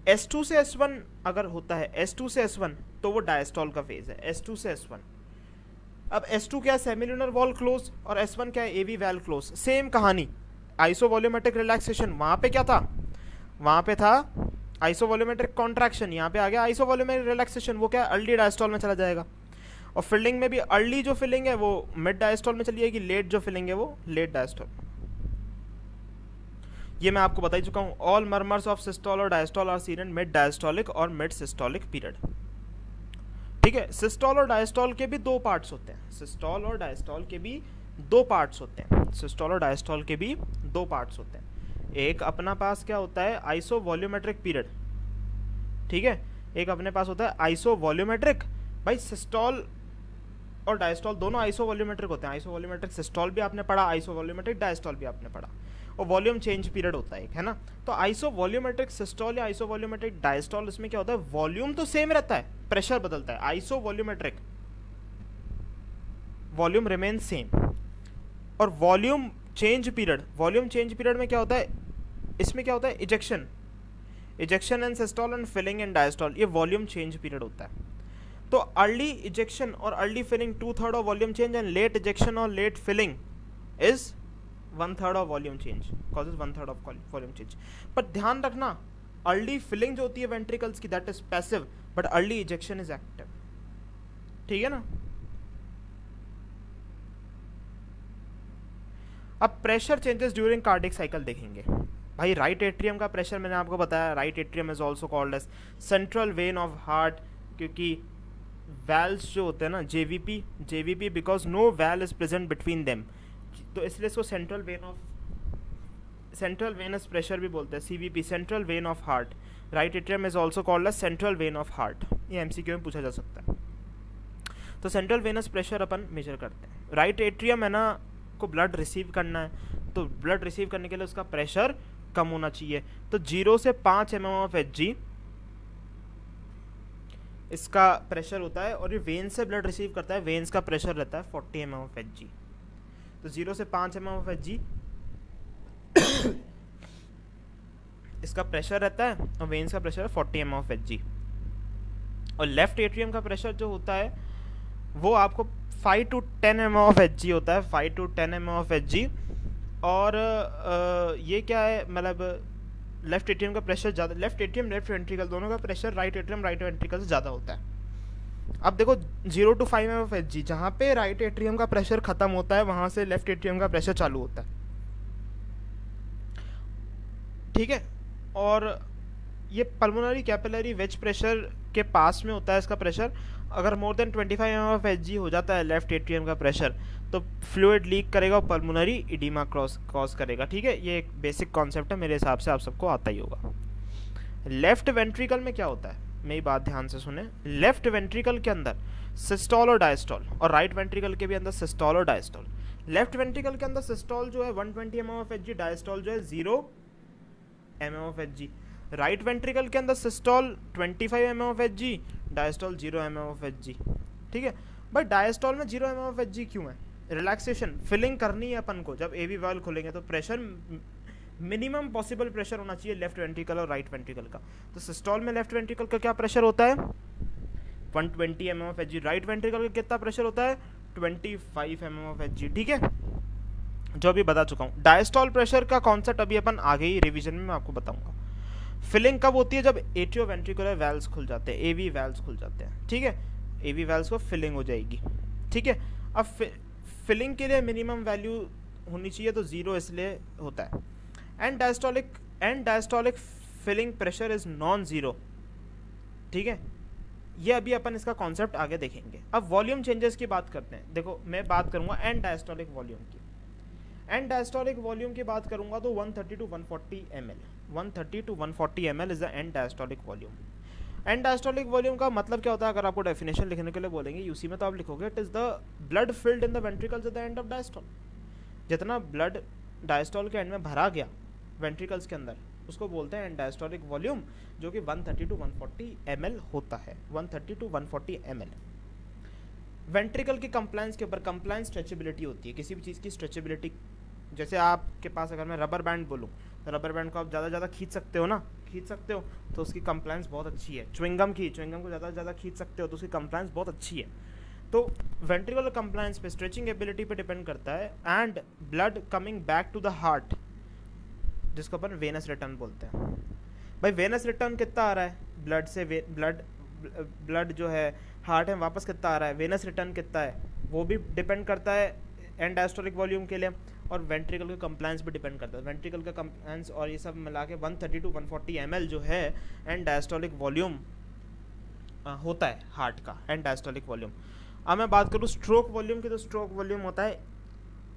S2 से S1 अगर होता है, S2 से S1 तो वो डायस्टोल का फेज है, S2 से S1। अब S2 क्या है, सेमिलुनर वॉल क्लोज, और S1 क्या है, AV वैल क्लोज। सेम कहानी, आइसोवॉल्यूमेट्रिक रिलैक्सेशन, वहाँ पे क्या था, वहाँ पे था आइसोवॉल्यूमेट्रिक कॉन्ट्रैक्शन, यहाँ पे आ गया आइसोवॉल्यूमेट्रिक रिलैक्सेशन। वो क्या है, अर्ली डायस्टोल में चला जाएगा। और फिलिंग में भी अर्ली जो फिलिंग है वो मिड डायस्टोल में चली जाएगी, लेट जो फिलिंग है वो लेट डायस्टोल। ये मैं आपको बता ही चुका हूँ। ऑल मर्मर्स ऑफ सिस्टोल और diastole are seen in mid diastolic और मिड सिस्टोलिक पीरियड। ठीक है, सिस्टोल और डायस्टोल के भी दो पार्ट्स होते हैं, सिस्टोल और डायस्टोल के भी दो पार्ट्स होते हैं, सिस्टोल और डायस्टोल के भी दो पार्ट्स होते हैं। एक अपना पास क्या होता है, आइसोवॉल्यूमेट्रिक पीरियड, ठीक है, एक अपने पास होता है आइसोवॉल्यूमेट्रिक। भाई सिस्टोल और डायस्टोल दोनों आइसोवॉल्यूमेट्रिक होते हैं। आइसोवॉल्यूमेट्रिक सिस्टोल भी आपने पढ़ा, आइसोवॉल्यूमेट्रिक डायस्टोल भी आपने पढ़ा, और वॉल्यूम चेंज पीरियड होता है एक, है ना। तो आइसोवॉल्यूमेट्रिक सिस्टोल या आइसोवॉल्यूमेट्रिक डायस्टोल, इसमें क्या होता है, वॉल्यूम तो सेम रहता है, प्रेशर बदलता है। आइसोवॉल्यूमेट्रिक वॉल्यूम रिमेन सेम, और volume change period, volume change period में क्या होता है, इसमें क्या होता है, ejection, ejection and systole and filling and diastole, ये वॉल्यूम चेंज पीरियड होता है। तो अर्ली इजेक्शन और early filling 2/3 of volume change, and late ejection और late filling is 1/3 of volume change, causes 1/3 of volume change. पर ध्यान रखना, अर्ली फिलिंग जो होती है वेंट्रिकल्स की, that is passive, but early ejection is active, ठीक है ना। अब pressure changes during cardiac cycle देखेंगे। भाई राइट एट्रियम का प्रेशर मैंने आपको बताया, right atrium is also called as central vein of heart, क्योंकि वैल्स जो होते हैं ना, JVP because no valve is present between them, तो इसलिए इसको central vein of, central venous pressure भी बोलते हैं, CVP, central vein of heart. Right atrium is also called as central vein of heart, ये MCQ में पूछा जा सकता है। तो सेंट्रल वेनस प्रेशर अपन मेजर करते हैं। राइट एट्रियम है ना, को ब्लड रिसीव करना है, तो ब्लड रिसीव करने के लिए उसका प्रेशर कम होना चाहिए। तो 0 से 5 mm ऑफ Hg इसका प्रेशर होता है, और ये वेन से ब्लड रिसीव करता है, वेन्स का प्रेशर रहता है 40 mm ऑफ Hg। तो 0 से 5 mm ऑफ Hg इसका प्रेशर रहता है, और वेन्स का प्रेशर है 40 mm ऑफ Hg। और लेफ्ट एट्रियम का प्रेशर जो होता है वो आपको 5 to 10 mm ऑफ Hg होता है, 5 to 10 mm ऑफ Hg। और ये क्या है, मतलब लेफ्ट एट्रियम का प्रेशर ज़्यादा, लेफ्ट एट्रियम लेफ्ट वेंट्रिकल दोनों का pressure right atrium right ventricle से ज़्यादा होता है। अब देखो 0 to 5 mm ऑफ Hg, जहाँ पे राइट एट्रियम का प्रेशर खत्म होता है वहाँ से लेफ्ट एट्रियम का प्रेशर चालू होता है, ठीक है। और ये पल्मोनरी कैपिलरी वेज प्रेशर के पास में होता है इसका प्रेशर। अगर more than 25 mm of Hg हो जाता है लेफ्ट एट्रियम का प्रेशर, तो फ्लूइड लीक करेगा और पल्मोनरी इडीमा कॉज करेगा, ठीक है। ये एक बेसिक कॉन्सेप्ट है, मेरे हिसाब से आप सबको आता ही होगा। लेफ्ट वेंट्रिकल में क्या होता है, मेरी बात ध्यान से सुने। लेफ्ट वेंट्रिकल के अंदर सिस्टोल और डायस्टोल, और राइट वेंट्रिकल के भी अंदर सिस्टोल और डायस्टोल। लेफ्ट वेंट्रिकल के अंदर सिस्टोल जो है 120 mm ऑफ Hg, डायस्टोल जो है 0 mm of Hg। Right ventricle के अंदर systole 25 mm of Hg, diastole 0 mm of Hg, ठीक है। बट डायस्टोल में 0 mm ऑफ Hg क्यों है, रिलैक्सेशन, फिलिंग करनी है अपन को, जब AV वाल्व खोलेंगे तो प्रेशर मिनिमम पॉसिबल प्रेशर होना चाहिए लेफ्ट वेंट्रिकल और राइट वेंट्रिकल का। तो सिस्टोल में लेफ्ट वेंट्रिकल का क्या प्रेशर होता है, 120 mm of Hg। Right ventricle का कितना प्रेशर होता है, 25 mm ऑफ Hg, ठीक है, जो अभी बता चुका हूँ। डायस्टोल प्रेशर का कॉन्सेप्ट अभी अपन आगे ही रिवीजन में मैं आपको बताऊंगा। फिलिंग कब होती है, जब एट्रियोवेंट्रिकुलर वैल्व्स खुल जाते हैं, AV वैल्व्स खुल जाते हैं, ठीक है। AV वैल्व्स को फिलिंग हो जाएगी, ठीक है। अब फिलिंग के लिए मिनिमम वैल्यू होनी चाहिए, तो 0 इसलिए होता है। End diastolic filling pressure is non zero, ठीक है। ये अभी अपन इसका कॉन्सेप्ट आगे देखेंगे। अब वॉल्यूम चेंजेस की बात करते हैं। देखो मैं बात करूंगा एंड डायस्टोलिक वॉल्यूम की। एंड डायस्टोलिक वॉल्यूम की बात करूंगा तो 130 to 140 ml, 130 to 140 ml is the end diastolic volume. End diastolic volume का मतलब क्या होता है? अगर आपको डेफिनेशन लिखने के लिए बोलेंगे यूसी में तो आप लिखोगे it is the blood filled in the ventricles at the end of diastole. जितना ब्लड डायस्टोल के एंड में भरा गया वेंट्रिकल्स के अंदर उसको बोलते हैं एंड डायस्टोलिक वॉल्यूम, जो कि 130 to 140 ml होता है, 130 to 140 ml। वेंट्रिकल की कंप्लायंस के ऊपर, कंप्लायंस स्ट्रेचेबिलिटी होती है किसी भी चीज़ की स्ट्रेचेबिलिटी। जैसे आपके पास अगर मैं रबर बैंड बोलूँ तो रबर बैंड को आप ज़्यादा खींच सकते हो ना, खींच सकते हो तो उसकी कंप्लायंस बहुत अच्छी है। च्युइंगम को ज़्यादा खींच सकते हो तो उसकी कंप्लायंस बहुत अच्छी है। तो वेंट्रिकुलर कंप्लायंस पे, स्ट्रेचिंग एबिलिटी पे डिपेंड करता है। And blood coming back to the heart, जिसको अपन वेनस रिटर्न बोलते हैं। भाई वेनस रिटर्न कितना आ रहा है ब्लड से, ब्लड जो है हार्ट में वापस कितना आ रहा है, वेनस रिटर्न कितना है, वो भी डिपेंड करता है एंड डायस्टोलिक वॉल्यूम के लिए। और वेंट्रिकल का कंप्लायंस भी डिपेंड करता है। वेंट्रिकल का कंप्लायंस और ये सब मिला के 130 to 140 ml जो है एंड डायस्टोलिक वॉल्यूम होता है हार्ट का, एंड डायस्टोलिक वॉल्यूम। अब मैं बात करूँ स्ट्रोक वॉल्यूम की, तो स्ट्रोक वॉल्यूम होता है,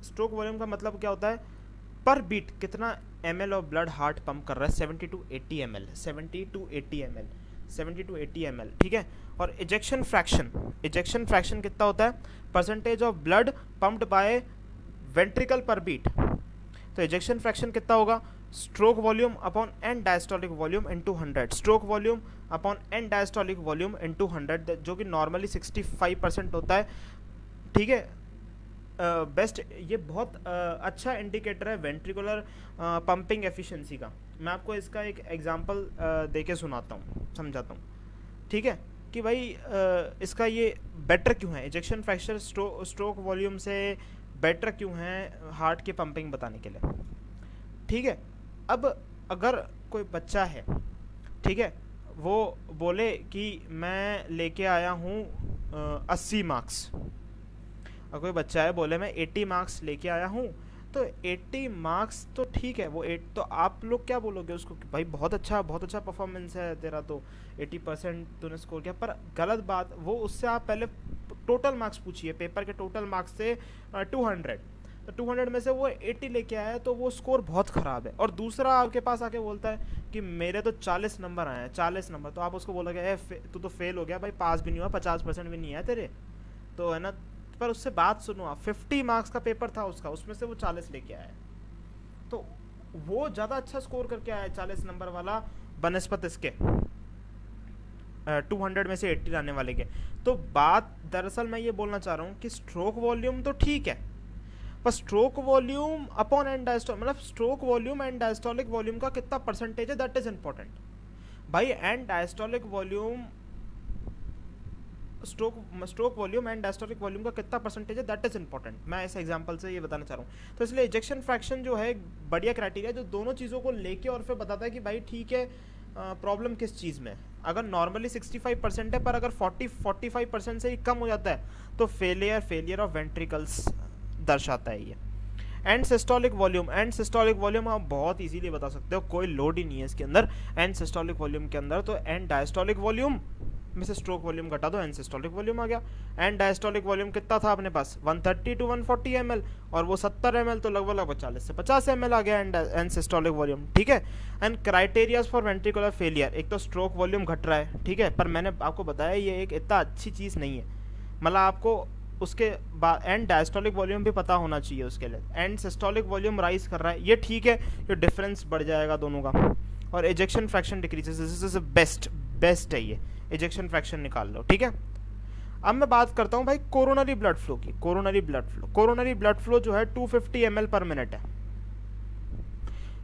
स्ट्रोक वॉल्यूम का मतलब क्या होता है? पर बीट कितना ml of blood heart pump कर रहा है, 70 to 80 ml, 70 to 80 ml, 70 to 80 ml, ठीक है। और इजेक्शन फ्रैक्शन कितना होता है? Percentage of blood pumped by ventricle per beat. तो इजेक्शन फ्रैक्शन कितना होगा? Stroke volume upon end diastolic volume into 100, stroke volume upon end diastolic volume into 100, जो कि नॉर्मली 65% होता है, ठीक है। बेस्ट, ये बहुत अच्छा इंडिकेटर है वेंट्रिकुलर पंपिंग एफिशिएंसी का। मैं आपको इसका एक एग्जांपल दे के सुनाता हूँ, समझाता हूँ, ठीक है, कि भाई इसका ये बेटर क्यों है, इजेक्शन फ्रैक्शन स्ट्रोक वॉल्यूम से बेटर क्यों है हार्ट की पंपिंग बताने के लिए, ठीक है। अब अगर कोई बच्चा है, ठीक है, वो बोले कि मैं लेके आया हूँ 80 मार्क्स, और कोई बच्चा है बोले मैं 80 मार्क्स लेके आया हूँ, तो 80 मार्क्स तो ठीक है, वो 8 तो आप लोग क्या बोलोगे उसको कि भाई बहुत अच्छा परफॉर्मेंस है तेरा, तो 80% तूने स्कोर किया। पर गलत बात, वो उससे आप पहले टोटल मार्क्स पूछिए, पेपर के टोटल मार्क्स से 200, तो 200 में से वो 80 लेके आया है, तो वो स्कोर बहुत ख़राब है। और दूसरा आपके पास आके बोलता है कि मेरे तो 40 नंबर आए हैं, 40 नंबर, तो आप उसको बोलोगे तू तो फेल हो गया भाई, पास भी नहीं हुआ, 50% भी नहीं आया तेरे, तो है ना। पर उससे बात सुनो आप, 50 मार्क्स का पेपर था उसका, उसमें से वो 40 लेके आया है, तो वो ज़्यादा अच्छा स्कोर करके आया है 40 नंबर वाला बनस्पत इसके 200 में से 80 लाने वाले के। तो बात दरअसल मैं ये बोलना चाह रहा हूँ कि स्ट्रोक वॉल्यूम तो ठीक है, पर stroke volume upon end diastolic, मतलब stroke volume end diastolic volume का कितना परसेंटेज है, दैट इज इंपॉर्टेंट भाई। End diastolic volume, stroke volume end diastolic volume का कितना परसेंटेज है, दैट इज इंपॉर्टेंट। मैं इस एग्जांपल से ये बताना चाह रहा हूँ। तो इसलिए इजेक्शन फ्रैक्शन जो है बढ़िया क्राइटेरिया, जो दोनों चीज़ों को लेके और फिर बताता है कि भाई ठीक है प्रॉब्लम किस चीज़ में। अगर नॉर्मली 65% है, पर अगर 40-45% से ही कम हो जाता है तो फेलियर ऑफ वेंट्रिकल्स दर्शाता है ये। एंड सिस्टोलिक वॉल्यूम आप बहुत इजीली बता सकते हो, कोई लोड ही नहीं है इसके अंदर एंड सिस्टोलिक वॉल्यूम के अंदर। तो एंड डायस्टोलिक वॉल्यूम में से स्ट्रोक वॉल्यूम घटा दो, एंड सिस्टोलिक वॉल्यूम आ गया। एंड डायस्टोलिक वॉल्यूम कितना था अपने पास, 130 to 140 ml, और वो 70 ml, तो लगभग 40 से 50 ml आ गया एंड सिस्टोलिक वॉल्यूम, ठीक है। And criterias for ventricular failure, एक तो स्ट्रोक वॉल्यूम घट रहा है, ठीक है, पर मैंने आपको बताया ये एक इतना अच्छी चीज़ नहीं है, मतलब आपको उसके बाद एंड डायस्टोलिक वॉल्यूम भी पता होना चाहिए उसके लिए। एंड सिस्टोलिक वॉल्यूम राइज कर रहा है, ये ठीक है, ये डिफरेंस बढ़ जाएगा दोनों का। और ejection fraction decreases, this is best है ये, इजेक्शन फ्रैक्शन निकाल लो, ठीक है। अब मैं बात करता हूँ भाई कोरोनरी ब्लड फ्लो की। कोरोनरी ब्लड फ्लो जो है 250 ml पर मिनट है।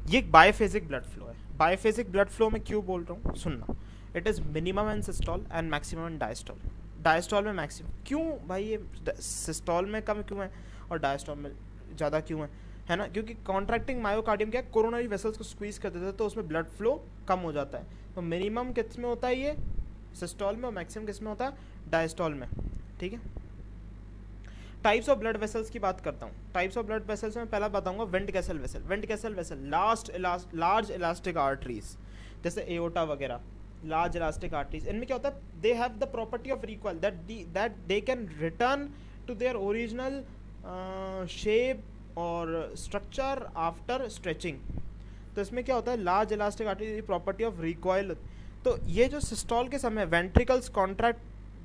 ये एक बायफेजिक ब्लड फ्लो है। बायफेजिक ब्लड फ्लो में क्यों बोल रहा हूँ सुनना, it is minimum in systole and maximum in diastole. Diastole में मैक्सिमम क्यों भाई, ये सिस्टोल में कम क्यों है और डायस्टोल में ज़्यादा क्यों है ना, क्योंकि कॉन्ट्रैक्टिंग मायोकार्डियम क्या कोरोनरी वेसल्स को स्क्वीज कर देता है, तो उसमें ब्लड फ्लो कम हो जाता है। तो मिनिमम किस में होता है ये, सिस्टोल में, और मैक्सिमम किस में होता है, डायस्टोल में, ठीक है। टाइप्स ऑफ ब्लड वेसल्स की बात करता हूँ। टाइप्स ऑफ ब्लड वेसल्स में पहला बताऊंगा ventricle vessel. Large elastic arteries, जैसे एओर्टा वगैरह, लार्ज इलास्टिक आर्टरीज, इनमें क्या होता है, they have the property of recoil, that they can return to their original shape और स्ट्रक्चर आफ्टर स्ट्रेचिंग। तो इसमें क्या होता है, large elastic artery property of recoil. तो ये जो सिस्टोल के समय वेंट्रिकल्स कॉन्ट्रैक्ट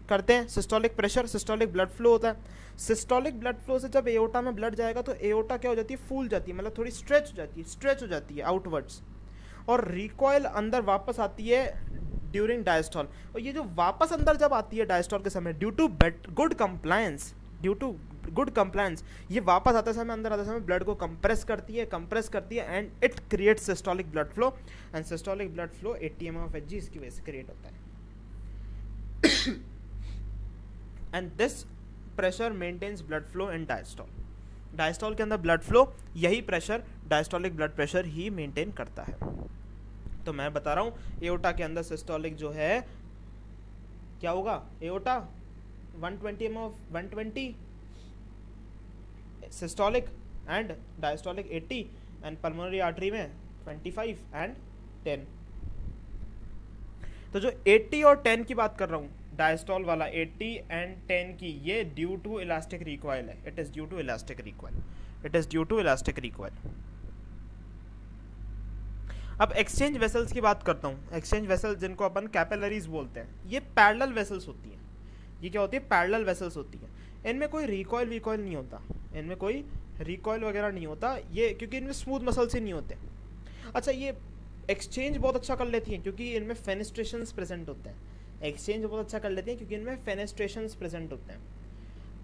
करते हैं, systolic pressure, systolic blood flow होता है। सिस्टोलिक ब्लड फ्लो से जब एओर्टा में ब्लड जाएगा तो एओर्टा क्या हो जाती है, फूल जाती है, मतलब थोड़ी स्ट्रेच हो जाती है आउटवर्ड्स, और रिकॉइल अंदर वापस आती है ड्यूरिंग डायस्टॉल। और ये जो वापस अंदर जब आती है डायस्टॉल के समय, ड्यू टू गुड कंप्लायंस, ये वापस आते समय, अंदर आते समय ब्लड को कंप्रेस करती है and it creates systolic blood flow, and systolic blood flow ATM of Hg इसकी वजह से क्रिएट होता है। And this pressure maintains blood flow in diastole. Diastole के अंदर ब्लड फ्लो, यही प्रेशर डायस्टोलिक ब्लड प्रेशर ही मेंटेन करता है। तो मैं बता रहा हूँ एओर्टा के अंदर सिस्टोलिक जो है क्या होगा, aorta 120 mm of 120, systolic and diastolic 80, and pulmonary artery में 25 एंड 10। तो जो 80 और 10 की बात कर रहा हूँ, डायस्टॉल वाला 80 एंड 10 की, ये ड्यू टू इलास्टिक रिकॉइल है। It is due to elastic recoil. अब एक्सचेंज वेसल्स की बात करता हूँ। एक्सचेंज वेसल्स जिनको अपन कैपिलरीज बोलते हैं, ये पैरेलल वेसल्स होती हैं। ये क्या होती है, पैरेलल वेसल्स होती हैं। इनमें कोई रिकॉइल नहीं होता, इनमें कोई रिकॉइल वगैरह नहीं होता, ये क्योंकि इनमें स्मूथ मसल्स ही नहीं होते। अच्छा, ये एक्सचेंज बहुत अच्छा कर लेती हैं क्योंकि इनमें फेनेस्ट्रेशंस प्रेजेंट होते हैं। एक्सचेंज बहुत अच्छा कर लेती हैं क्योंकि इनमें फेनेस्ट्रेशंस प्रेजेंट होते हैं।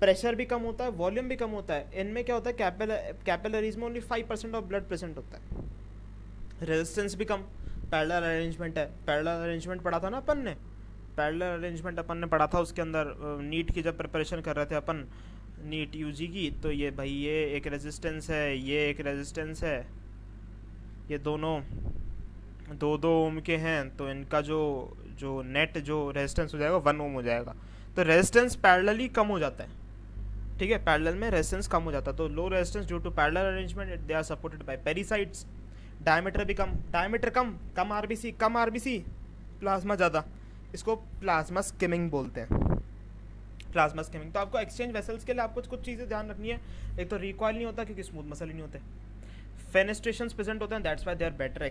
प्रेशर भी कम होता है, वॉल्यूम भी कम होता है। इनमें क्या होता है, कैपिलरीज में ओनली 5% ऑफ ब्लड प्रेजेंट होता है। रेजिस्टेंस भी कम, पैरेलल अरेंजमेंट है। पैरेलल अरेंजमेंट पढ़ा था ना अपन ने, पढ़ा था उसके अंदर। नीट की जब प्रिपरेशन कर रहे थे अपन, नीट यूजी की, तो ये भाई ये एक रेजिस्टेंस है, ये एक रेजिस्टेंस है, ये दोनों 2-2 ओम के हैं, तो इनका जो नेट जो रेजिस्टेंस हो जाएगा 1 ओम हो जाएगा। तो रेजिस्टेंस पैरेलली कम हो जाता है, ठीक है, पैरेलल में रेजिस्टेंस कम हो जाता है। तो low resistance due to parallel arrangement, they are supported by pericytes. Diameter भी कम आरबीसी, प्लाज्मा ज़्यादा, इसको प्लाज्मा स्किमिंग बोलते हैं, प्लाज्मा स्किमिंग। तो आपको एक्सचेंज वेसल्स के लिए आपको कुछ चीज़ें ध्यान रखनी है। एक तो रिकॉइल नहीं होता क्योंकि स्मूथ मसल ही नहीं होते, फेनेस्ट्रेशंस प्रेजेंट होते हैं, that's why they are better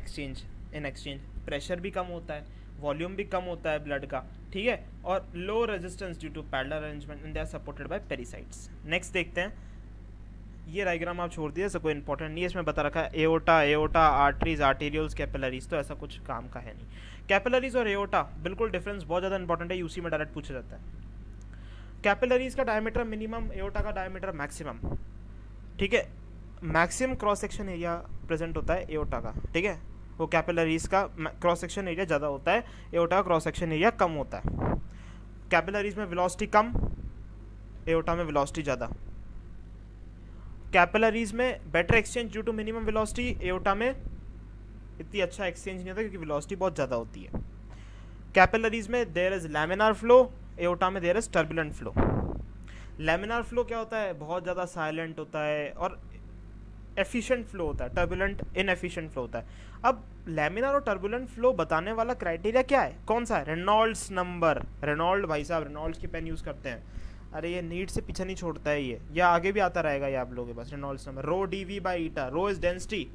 in exchange. Pressure भी कम होता है, वॉल्यूम भी कम होता है ब्लड का, ठीक है, और low resistance due to parallel arrangement and they are supported by pericytes. Next देखते हैं, ये डायग्राम आप छोड़ दिए, ऐसा कोई इंपॉर्टेंट नहीं है। इसमें बता रखा है एओर्टा, आर्टरीज, आर्टेरियल्स, कैपिलरीज, तो ऐसा कुछ काम का है नहीं। कैपिलरीज और एओर्टा बिल्कुल डिफरेंस बहुत ज़्यादा इंपॉर्टेंट है, यूसी में डायरेक्ट पूछा जाता है। कैपिलरीज का डायमीटर मिनिमम, एओर्टा का डायमीटर मैक्सिमम, ठीक है। Maximum cross section area present होता है एओर्टा का, ठीक है, वो कैपिलरीज का क्रॉस सेक्शन एरिया ज़्यादा होता है, एओर्टा का क्रॉस सेक्शन एरिया कम होता है। कैपिलरीज में वेलोसिटी कम, एओर्टा में वेलोसिटी ज़्यादा। कैपिलरीज में better exchange due to minimum velocity, aorta में इतनी अच्छा एक्सचेंज नहीं होता क्योंकि वेलोसिटी बहुत ज़्यादा होती है। कैपिलरीज में there is laminar flow, aorta में there is turbulent flow. Laminar flow क्या होता है, बहुत ज़्यादा साइलेंट होता है और एफिशिएंट फ्लो होता है, टर्बुलेंट इनएफिशिएंट फ्लो होता है। अब लैमिनार और टर्बुलेंट फ्लो बताने वाला क्राइटेरिया क्या है, कौन सा है, रेनॉल्ड्स नंबर। रेनॉल्ड भाई साहब, रेनॉल्ड्स की पेन यूज़ करते हैं। अरे ये नीट से पीछे नहीं छोड़ता है, ये आगे भी आता रहेगा ये आप लोगों के पास। Reynolds number, rho D V by eta, rho is density,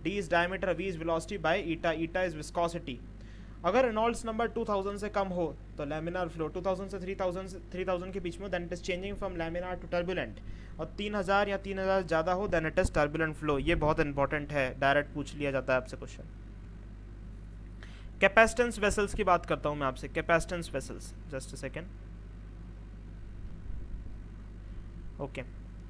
D is diameter, V is velocity by eta, eta is viscosity. अगर रेनॉल्ड्स नंबर 2000 से कम हो तो लैमिनार फ्लो, 2000 से 3000 के बीच में, then it is changing from laminar to turbulent, और 3000 या 3000 ज़्यादा हो then it is turbulent flow. ये बहुत इंपॉर्टेंट है, डायरेक्ट पूछ लिया जाता है आपसे क्वेश्चन। कैपेसिटेंस वेसल्स की बात करता हूँ मैं आपसे, capacitance vessels, just a second, okay.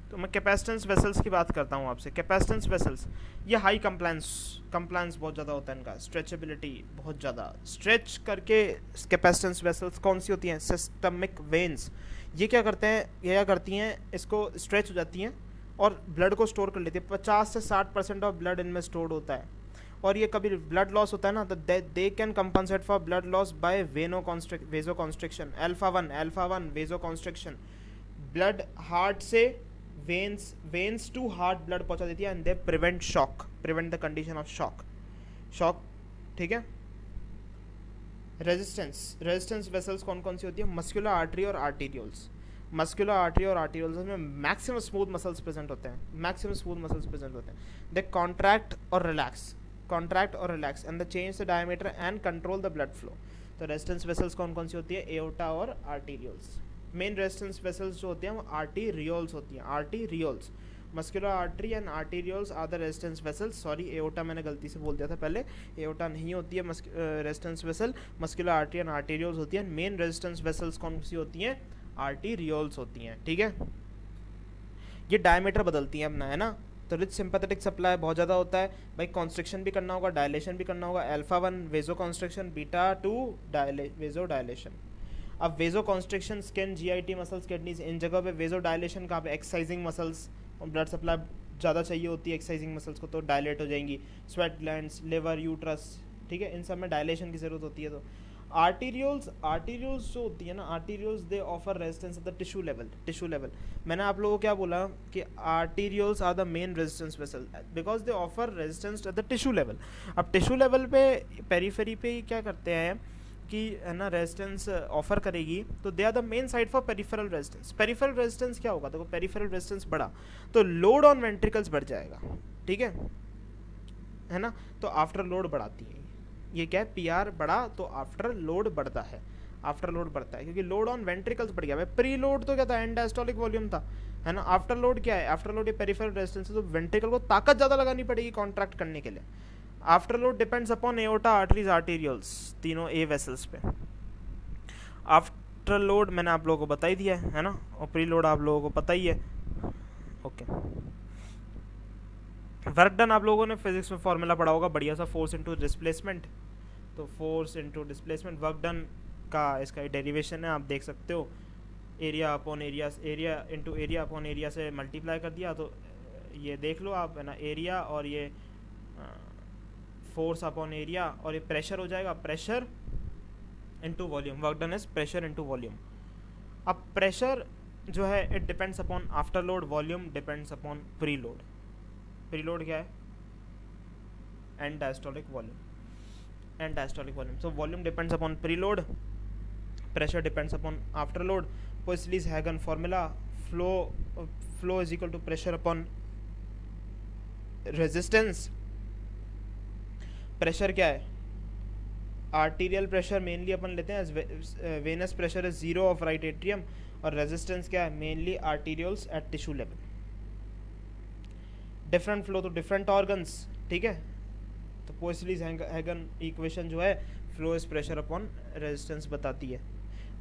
तो मैं कैपेसिटेंस वेसल्स की बात करता हूँ आपसे। कैपेसिटेंस वेसल्स ये हाई कंप्लायंस बहुत ज़्यादा होता है इनका, स्ट्रेचेबिलिटी बहुत ज़्यादा, स्ट्रेच करके कैपेसिटेंस वेसल्स कौन सी होती हैं, सिस्टमिक वेन्स। ये क्या करती हैं, इसको स्ट्रेच हो जाती हैं और ब्लड को स्टोर कर लेती है। 50 से 60% ऑफ ब्लड इनमें स्टोर्ड होता है, और ये कभी ब्लड लॉस होता है ना, तो they can compensate for blood loss by vasoconstriction, alpha 1 vasoconstriction. Blood heart से वेन्स टू हार्ट ब्लड पहुंचा देती है, and they prevent the condition of shock, ठीक है। रेजिस्टेंस वेसल्स कौन कौन सी होती है? मस्कुलर आर्टरी और आर्टीरियोल्स। मस्कुलर आर्टरी और आर्टीरियोल्स में मैक्सिमम स्मूथ मसल्स प्रेजेंट होते हैं, मैक्सिमम स्मूथ मसल्स प्रेजेंट होते हैं। दे कॉन्ट्रैक्ट और relax and the change the diameter and control the blood flow. तो रेजिस्टेंस वेसल्स कौन कौन सी होती है? एओर्टा और आर्टीरियोल्स। मेन रेजिस्टेंस वेसल्स जो होती हैं वो आर्टीरियोल्स होती हैं, arterioles. Muscular artery and arterioles are the resistance vessels. Sorry, aorta मैंने गलती से बोल दिया था पहले, एओर्टा नहीं होती है resistance vessel, muscular artery and arterioles होती हैं। मेन रेजिस्टेंस वेसल्स कौन सी होती हैं? आर्टीरियोल्स होती हैं, ठीक है। ये डायमीटर बदलती हैं अपना, है ना। तो रिच सिंपैथेटिक सप्लाई बहुत ज़्यादा होता है भाई, कॉन्स्ट्रिक्शन भी करना होगा, डायलेशन भी करना होगा। Alpha 1 vasoconstriction, beta 2 vasodilation. अब vasoconstriction skin, GIT muscles, kidneys, इन जगह पे वेजो डायलेशन कहाँ पे? एक्सरसाइजिंग मसल्स, और ब्लड सप्लाई ज़्यादा चाहिए होती है एक्सरसाइजिंग मसल्स को, तो डायलेट हो जाएंगी। स्वेट ग्लैंड्स, लिवर, यूट्रस, ठीक है, इन सब में डायलेशन की ज़रूरत होती है। तो आर्टीरियोल्स जो होती है ना, arterioles they offer resistance at the tissue level. मैंने आप लोगों को क्या बोला कि arterioles are the main resistance vessel because they offer resistance at the tissue level. अब टिश्यू लेवल पे पेरीफेरी पे क्या करते हैं कि है ना, रेजिस्टेंस ऑफर करेगी, तो they are the main side for peripheral resistance. Peripheral resistance क्या होगा? देखो, पेरिफेरल रेजिस्टेंस बढ़ा तो लोड ऑन वेंट्रिकल्स बढ़ जाएगा, ठीक है ना। तो आफ्टर लोड बढ़ाती है ये, क्या है? पीआर बढ़ा तो आफ्टर लोड बढ़ता है, क्योंकि लोड ऑन वेंट्रिकल्स बढ़ गया। प्री लोड तो क्या था? एंड डायस्टोलिक वॉल्यूम था, है ना। आफ्टर लोड क्या है? आफ्टर लोड ये पेरिफेरल रेजिस्टेंस है, तो वेंट्रिकल को ताकत ज़्यादा लगानी पड़ेगी कॉन्ट्रैक्ट करने के लिए। Afterload depends upon aorta, arteries, arterioles, तीनों ए वेसल्स पे। आफ्टर लोड मैंने आप लोगों को बता ही दिया है ना, और प्री लोड आप लोगों को पता ही है। ओके, वर्क डन आप लोगों ने फिजिक्स में फॉर्मूला पढ़ा होगा बढ़िया सा, फोर्स इनटू डिस्प्लेसमेंट। तो force into displacement work done का इसका डेरिवेशन है, आप देख सकते हो। Area upon area, area into area upon area से मल्टीप्लाई कर दिया, तो ये देख लो आप, है ना, एरिया और ये फोर्स अपॉन एरिया, और ये प्रेशर हो जाएगा, pressure into volume. Work done is pressure into volume. अब प्रेशर जो है it depends upon afterload, volume depends upon preload. Preload क्या है? End diastolic volume. So volume depends upon preload, pressure depends upon afterload. Poiseuille Hagen formula, flow is equal to pressure upon resistance. Pressure क्या है? आर्टीरियल प्रेशर मेनली अपन लेते हैं, venous pressure is 0 of right atrium, और रेजिस्टेंस क्या है? Mainly arterioles at tissue level. Different flow तो डिफरेंट ऑर्गन्स, ठीक है। तो पोइसलीज-हैगन इक्वेशन जो है flow is pressure upon resistance बताती है।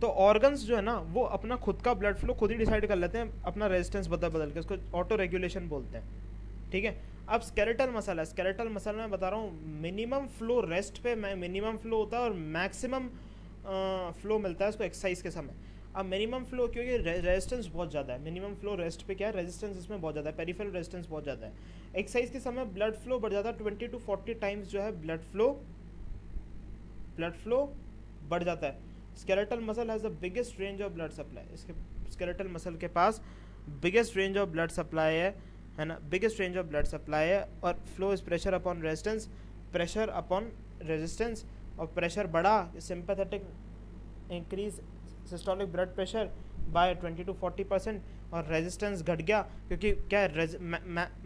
तो ऑर्गन्स जो है ना, वो अपना खुद का ब्लड फ्लो खुद ही डिसाइड कर लेते हैं, अपना रेजिस्टेंस बदल के, उसको ऑटो रेगुलेशन बोलते हैं, ठीक है। अब स्केलेटल मसल है, स्केलेटल मसल में बता रहा हूँ मिनिमम फ्लो रेस्ट पे मिनिमम फ्लो होता है, और मैक्सिमम फ्लो मिलता है इसको एक्सरसाइज के समय। अब मिनिमम फ्लो क्योंकि रेजिस्टेंस बहुत ज़्यादा है, मिनिमम फ्लो रेस्ट पे क्या है? रेजिस्टेंस इसमें बहुत ज़्यादा है, पेरिफेरल रेजिस्टेंस बहुत ज़्यादा है। एक्सरसाइज के समय ब्लड फ्लो बढ़ जाता है, 20 to 40 टाइम्स जो है ब्लड फ्लो बढ़ जाता है। Skeletal muscle has the biggest range of blood supply. इसके स्केलेटल मसल के पास biggest range of blood supply है ना, biggest range of blood supply है। और flow is pressure upon resistance, pressure upon resistance. और प्रेशर बढ़ा, sympathetic increase systolic blood pressure by 20 to 40%, और रेजिस्टेंस घट गया क्योंकि क्या है?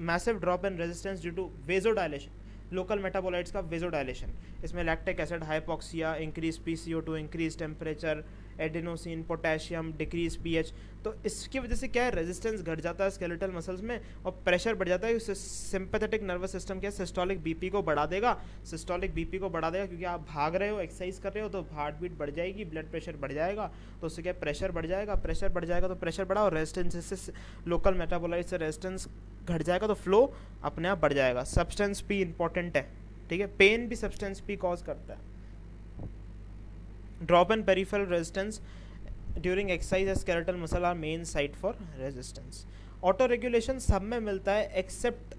Massive drop in resistance due to vasodilation, local metabolites का वेजोडायलेशन। इसमें lactic acid, hypoxia, increase PCO2, increase temperature, adenosine, potassium, decrease pH. तो इसकी वजह से क्या है? रेजिस्टेंस घट जाता है स्केलेटल मसल्स में, और प्रेशर बढ़ जाता है। सिंपैथेटिक नर्वस सिस्टम क्या है? सिस्टोलिक बीपी को बढ़ा देगा, क्योंकि आप भाग रहे हो, एक्सरसाइज कर रहे हो, तो हार्ट बीट बढ़ जाएगी, ब्लड प्रेशर बढ़ जाएगा, तो उससे क्या? प्रेशर बढ़ जाएगा तो प्रेशर बढ़ा, और रेजिस्टेंस से लोकल मेटाबोलाइट से रेजिस्टेंस घट जाएगा, तो फ्लो अपने आप बढ़ जाएगा। सब्सटेंस पी इंपॉर्टेंट है, ठीक है। पेन भी सब्सटेंस पी कॉज करता है। Drop in peripheral resistance during exercise as skeletal muscle are main site for resistance. Auto regulation सब में मिलता है एक्सेप्ट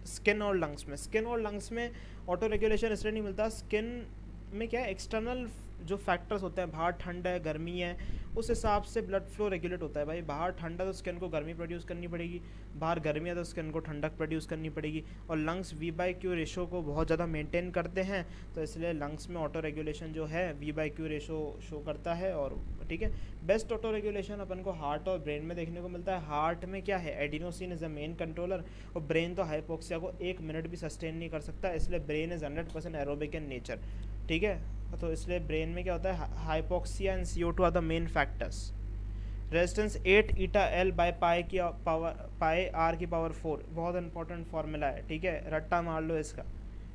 स्किन और लंग्स में। स्किन और लंग्स में ऑटो रेगुलेशन इसलिए नहीं मिलता, स्किन में क्या है? एक्सटर्नल जो फैक्टर्स होते हैं, बाहर ठंड है गर्मी है, उस हिसाब से ब्लड फ्लो रेगुलेट होता है भाई। बाहर ठंड है तो स्किन को गर्मी प्रोड्यूस करनी पड़ेगी, बाहर गर्मी है तो स्किन को ठंडक प्रोड्यूस करनी पड़ेगी। और लंग्स V/Q रेशो को बहुत ज़्यादा मेंटेन करते हैं, तो इसलिए लंग्स में ऑटो रेगुलेशन जो है V/Q रेशो शो करता है। और ठीक है, बेस्ट ऑटो रेगुलेशन अपन को हार्ट और ब्रेन में देखने को मिलता है। हार्ट में क्या है, adenosine is the main controller, और ब्रेन तो हाइपोक्सिया को 1 मिनट भी सस्टेन नहीं कर सकता, इसलिए brain is 100% aerobic in nature. ठीक है, तो इसलिए ब्रेन में क्या होता है, hypoxia and CO2 are the main factors. Resistance 8 eta L by pi की पावर पाई R की पावर 4, बहुत इंपॉर्टेंट फार्मूला है। ठीक है, रट्टा मार लो इसका।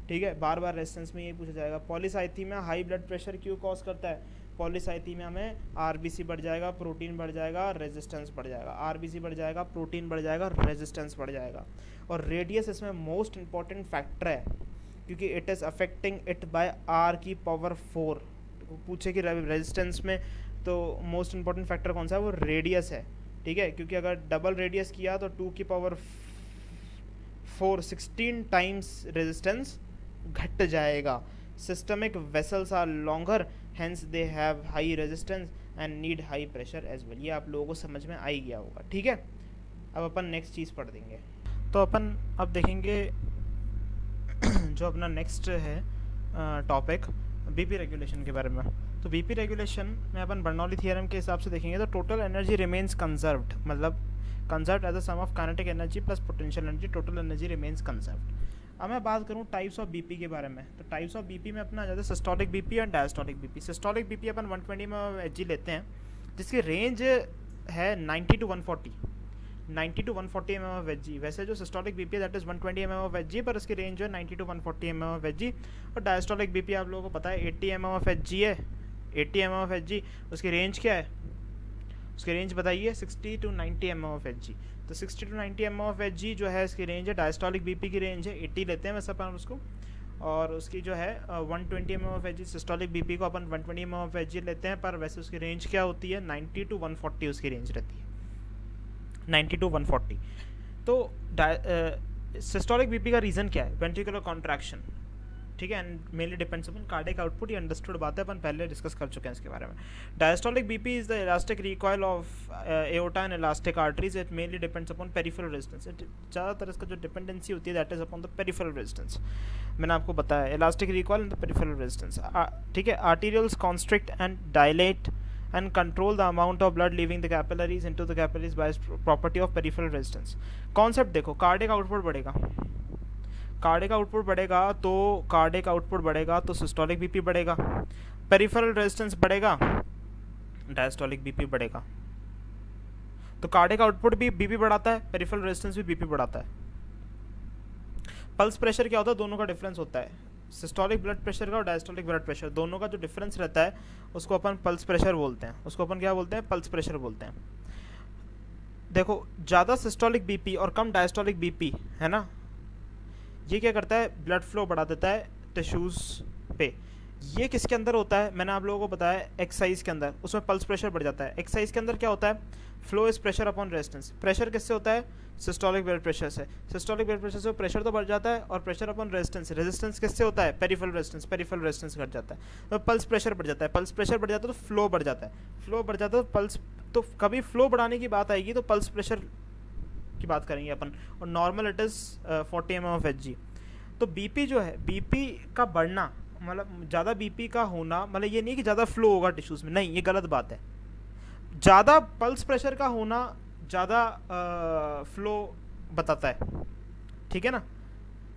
ठीक है, बार बार रेजिस्टेंस में ये पूछा जाएगा। पॉलीसाइथीमिया हाई ब्लड प्रेशर क्यों कॉज करता है? पॉलीसाइथीमिया में RBC बढ़ जाएगा, प्रोटीन बढ़ जाएगा, रेजिस्टेंस बढ़ जाएगा। RBC बढ़ जाएगा, प्रोटीन बढ़ जाएगा, रेजिस्टेंस बढ़ जाएगा। और रेडियस इसमें मोस्ट इंपॉर्टेंट फैक्टर है, क्योंकि it is affecting it by R की पावर 4। पूछे कि रेजिस्टेंस में तो मोस्ट इंपॉर्टेंट फैक्टर कौन सा है, वो रेडियस है। ठीक है, क्योंकि अगर डबल रेडियस किया तो 2 की पावर 4 16 टाइम्स रेजिस्टेंस घट जाएगा। Systemic vessels are longer, hence they have high resistance and need high pressure as well. ये आप लोगों को समझ में आ ही गया होगा। ठीक है, अब अपन नेक्स्ट चीज़ पढ़ देंगे। तो अपन अब देखेंगे जो अपना नेक्स्ट है टॉपिक, बीपी रेगुलेशन के बारे में। तो बीपी रेगुलेशन में अपन बर्नौली थियरम के हिसाब से देखेंगे तो टोटल एनर्जी रिमेन्स कंजर्व्ड, मतलब conserved as a sum of kinetic energy plus potential energy, total energy remains conserved. अब मैं बात करूँ टाइप्स ऑफ बीपी के बारे में, तो टाइप्स ऑफ बीपी में अपना आ जाता है सिस्टोलिक बीपी और डायस्टोलिक बीपी। सिस्टोलिक बीपी अपन 120 mHg लेते हैं, जिसकी रेंज है 90 to 140 mHg। वैसे जो सिस्टोलिक बीपी है दैट इज़ 120 mHg, पर इसकी रेंज जो है 90 to 140 mHg। और डायस्टोलिक बीपी आप लोगों को पता है 80 mHg है, 80 mHg। उसकी रेंज क्या है, उसकी रेंज बताइए, 60 to 90 mHg। तो 60 to 90 mHg जो है इसकी रेंज है। डायस्टोलिक बीपी की रेंज है 80 लेते हैं वैसे अपन उसको, और उसकी जो है 120 mHg। सिस्टोलिक बीपी को अपन 120 mHg लेते हैं, पर वैसे उसकी रेंज क्या होती है, 90 to 140 उसकी रेंज रहती है, 90 to 140। तो सिस्टोलिक बीपी का रीज़न क्या है, वेंट्रिकुलर कॉन्ट्रैक्शन। ठीक है, and mainly depends upon cardiac output. ये अंडरस्टूड बात है, अपन पहले डिस्कस कर चुके हैं इसके बारे में। Diastolic BP is the elastic recoil of aorta and elastic arteries. It mainly depends upon peripheral resistance. ज़्यादातर इसका जो डिपेंडेंसी होती है that is upon the peripheral resistance. मैंने आपको बताया elastic recoil and the peripheral resistance. ठीक है, arterioles constrict and dilate and control the amount of blood leaving the capillaries into the capillaries by property of peripheral resistance। Concept देखो, कार्डियक आउटपुट बढ़ेगा, कार्डियक आउटपुट बढ़ेगा तो कार्डियक आउटपुट बढ़ेगा तो सिस्टोलिक बीपी बढ़ेगा, पेरिफेरल रेजिस्टेंस बढ़ेगा, डायस्टोलिक बीपी बढ़ेगा। तो कार्डियक आउटपुट भी बीपी बढ़ाता है, पेरिफेरल रेजिस्टेंस भी बीपी बढ़ाता है। पल्स प्रेशर क्या होता है, दोनों का डिफरेंस होता है। सिस्टोलिक ब्लड प्रेशर का और डायस्टोलिक ब्लड प्रेशर दोनों का जो डिफरेंस रहता है उसको अपन पल्स प्रेशर बोलते हैं, उसको अपन क्या बोलते हैं, पल्स प्रेशर बोलते हैं। देखो, ज़्यादा सिस्टोलिक बीपी और कम डायस्टोलिक बीपी है ना, ये क्या करता है, ब्लड फ्लो बढ़ा देता है टिश्यूज़ पे। ये किसके अंदर होता है, मैंने आप लोगों को बताया एक्सरसाइज के अंदर, उसमें पल्स प्रेशर बढ़ जाता है। एक्सरसाइज के अंदर क्या होता है, flow is pressure upon resistance. Pressure किससे होता है, सिस्टोलिक ब्लड प्रेशर से। सिस्टोलिक ब्लड प्रेशर से प्रेशर तो बढ़ जाता है, और प्रेशर अपॉन रेजिस्टेंस, रेजिस्टेंस किससे होता है, पेरिफेरल रेजिस्टेंस, पेरिफेरल रेजिस्टेंस घट जाता है तो पल्स प्रेशर बढ़ जाता है। पल्स प्रेशर बढ़ जाता है तो फ्लो बढ़ जाता है, फ्लो बढ़ जाता है तो पल्स, तो कभी फ्लो बढ़ाने की बात आएगी तो पल्स प्रेशर की बात करेंगे अपन, और नॉर्मल इट इज़ 40 mHg। तो बीपी जो है, बीपी का बढ़ना मतलब ज़्यादा बीपी का होना मतलब ये नहीं कि ज़्यादा फ्लो होगा टिश्यूज़ में, नहीं, ये गलत बात है। ज़्यादा पल्स प्रेशर का होना ज़्यादा फ्लो बताता है। ठीक है ना।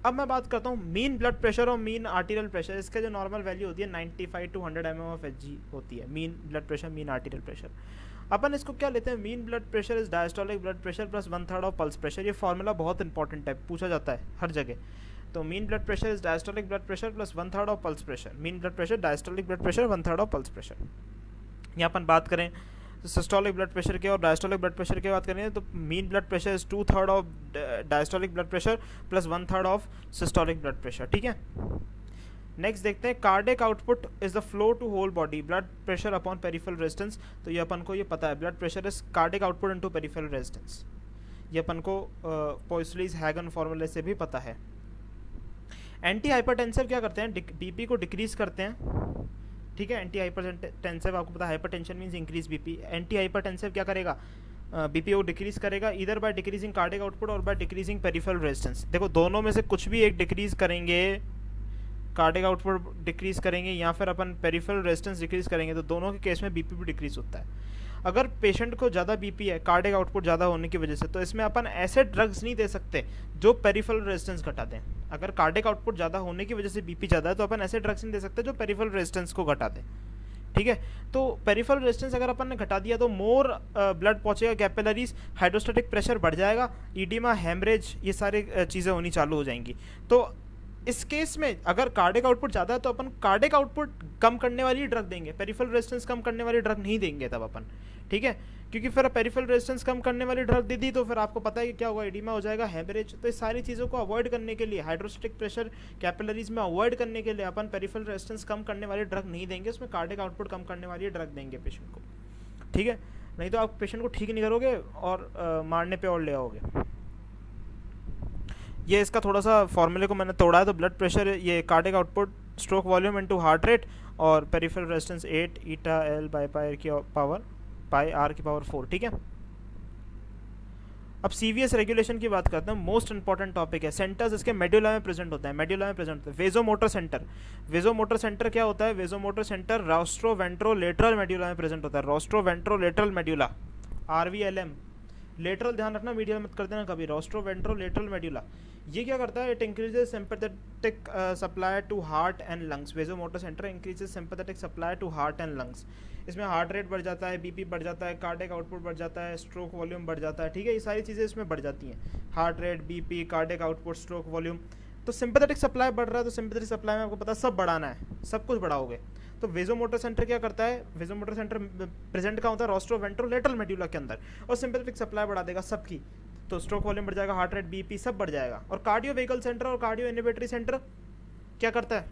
अब मैं बात करता हूँ मीन ब्लड प्रेशर और मीन आर्टीरियल प्रेशर। इसका जो नॉर्मल वैल्यू होती है 95 to 100 mmHg होती है, mean blood pressure, mean arterial pressure. अपन इसको क्या लेते हैं, mean blood pressure is diastolic blood pressure plus 1/3 of pulse pressure. ये फॉर्मूला बहुत इंपॉर्टेंट है, पूछा जाता है हर जगह। तो mean blood pressure is diastolic blood pressure plus 1/3 of pulse pressure. Mean blood pressure, diastolic blood pressure, 1/3 of pulse pressure. यहाँ अपन बात करें सिस्टोलिक ब्लड प्रेशर के और डायस्टोलिक ब्लड प्रेशर की बात करें तो mean blood pressure is 2/3 of diastolic blood pressure plus 1/3 of systolic blood pressure. ठीक है, नेक्स्ट देखते हैं cardiac output is the flow to whole body, blood pressure upon peripheral resistance. तो ये अपन को ये पता है, blood pressure is cardiac output into peripheral resistance. ये अपन को पोइसलीज हैगन फॉर्मूले से भी पता है। एंटी हाइपरटेंसिव क्या करते हैं, बीपी को डिक्रीज करते हैं, ठीक है। एंटी हाइपरटेंसिव, आपको पता है hypertension means increase BP. Anti hypertensive क्या करेगा, बीपी को डिक्रीज करेगा इधर बाय डिक्रीजिंग कार्डियक आउटपुट और बाय डिक्रीजिंग पेरिफेरल रेजिस्टेंस। देखो दोनों में से कुछ भी एक डिक्रीज करेंगे, कार्डियक आउटपुट डिक्रीज करेंगे या फिर अपन पेरिफेरल रेजिस्टेंस डिक्रीज करेंगे, तो दोनों के केस में बीपी भी डिक्रीज होता है। अगर पेशेंट को ज़्यादा बीपी है कार्डियक आउटपुट ज़्यादा होने की वजह से, तो इसमें अपन ऐसे ड्रग्स नहीं दे सकते जो पेरिफेरल रेजिस्टेंस घटा दें। अगर कार्डियक आउटपुट ज़्यादा होने की वजह से बीपी ज़्यादा है तो अपन ऐसे ड्रग्स नहीं दे सकते जो पेरिफेरल रेजिस्टेंस को घटा दें। ठीक है, तो पेरिफेरल रेजिस्टेंस अगर अपन ने घटा दिया तो मोर ब्लड पहुंचेगा कैपिलरीज, हाइड्रोस्टैटिक प्रेशर बढ़ जाएगा, ईडिमा, हेमरेज, ये सारी चीज़ें होनी चालू हो जाएंगी। तो इस केस में अगर कार्डियक आउटपुट ज़्यादा है तो अपन कार्डियक आउटपुट कम करने वाली ड्रग देंगे, पेरिफेरल रेजिस्टेंस कम करने वाली ड्रग नहीं देंगे तब अपन। ठीक है, क्योंकि फिर पेरिफेरल रेजिस्टेंस कम करने वाली ड्रग दे दी तो फिर आपको पता है कि क्या होगा, एडिमा हो जाएगा, हेमरेज। तो इस सारी चीज़ों को अवॉइड करने के लिए, हाइड्रोस्टैटिक प्रेशर कैपिलरीज में अवॉइड करने के लिए अपन पेरिफेरल रेजिस्टेंस कम करने वाली ड्रग नहीं देंगे, उसमें कार्डियक आउटपुट कम करने वाली ड्रग देंगे पेशेंट को। ठीक है, नहीं तो आप पेशेंट को ठीक नहीं करोगे और मारने पर और ले आओगे। ये इसका थोड़ा सा फॉर्मूले को मैंने तोड़ा है, तो ब्लड प्रेशर, ये cardiac output, stroke volume into heart rate और peripheral resistance 8 eta L by pi R की पावर 4। ठीक है, अब सीवीएस रेगुलेशन की बात करते हैं। मोस्ट इंपॉर्टेंट टॉपिक है। सेंटर्स इसके मेडुला में प्रेजेंट होता है, मेडुला में प्रेजेंट होता है। वेजोमोटर सेंटर, वेजोमोटर सेंटर क्या होता है, वेजोमोटर सेंटर रोस्ट्रो वेंट्रोलेटरल मेडुला में प्रेजेंट होता है। रोस्ट्रो वेंट्रोलेटरल मेडुला, RVLM, लेटरल ध्यान रखना, मीडियल मत कर देना कभी। रोस्ट्रो वेंट्रोलेटरल मेडुला ये क्या करता है, it increases sympathetic supply to heart and lungs. Vasomotor centre increases sympathetic supply to heart and lungs. इसमें हार्ट रेट बढ़ जाता है, बीपी बढ़ जाता है, कार्डियक आउटपुट बढ़ जाता है, स्ट्रोक वॉल्यूम बढ़ जाता है। ठीक है, ये सारी चीज़ें इसमें बढ़ जाती हैं, heart rate, BP, cardiac output, stroke volume. तो सिंपैथेटिक सप्लाई बढ़ रहा है, तो सिंपैथेटिक सप्लाई में आपको पता है सब बढ़ाना है, सब कुछ बढ़ाओगे। तो वेजोमोटर सेंटर क्या करता है, वेजोमोटर सेंटर प्रेजेंट का होता है रोस्ट्रो वेंट्रोलेटरल मेडुला के अंदर, और सिंपैथेटिक सप्लाई बढ़ा देगा सबकी। तो स्ट्रोक वॉल्यूम बढ़ जाएगा, हार्ट रेट, बीपी सब बढ़ जाएगा। और कार्डियो वेहिकल सेंटर और कार्डियो इनहिबिटरी सेंटर क्या करता है,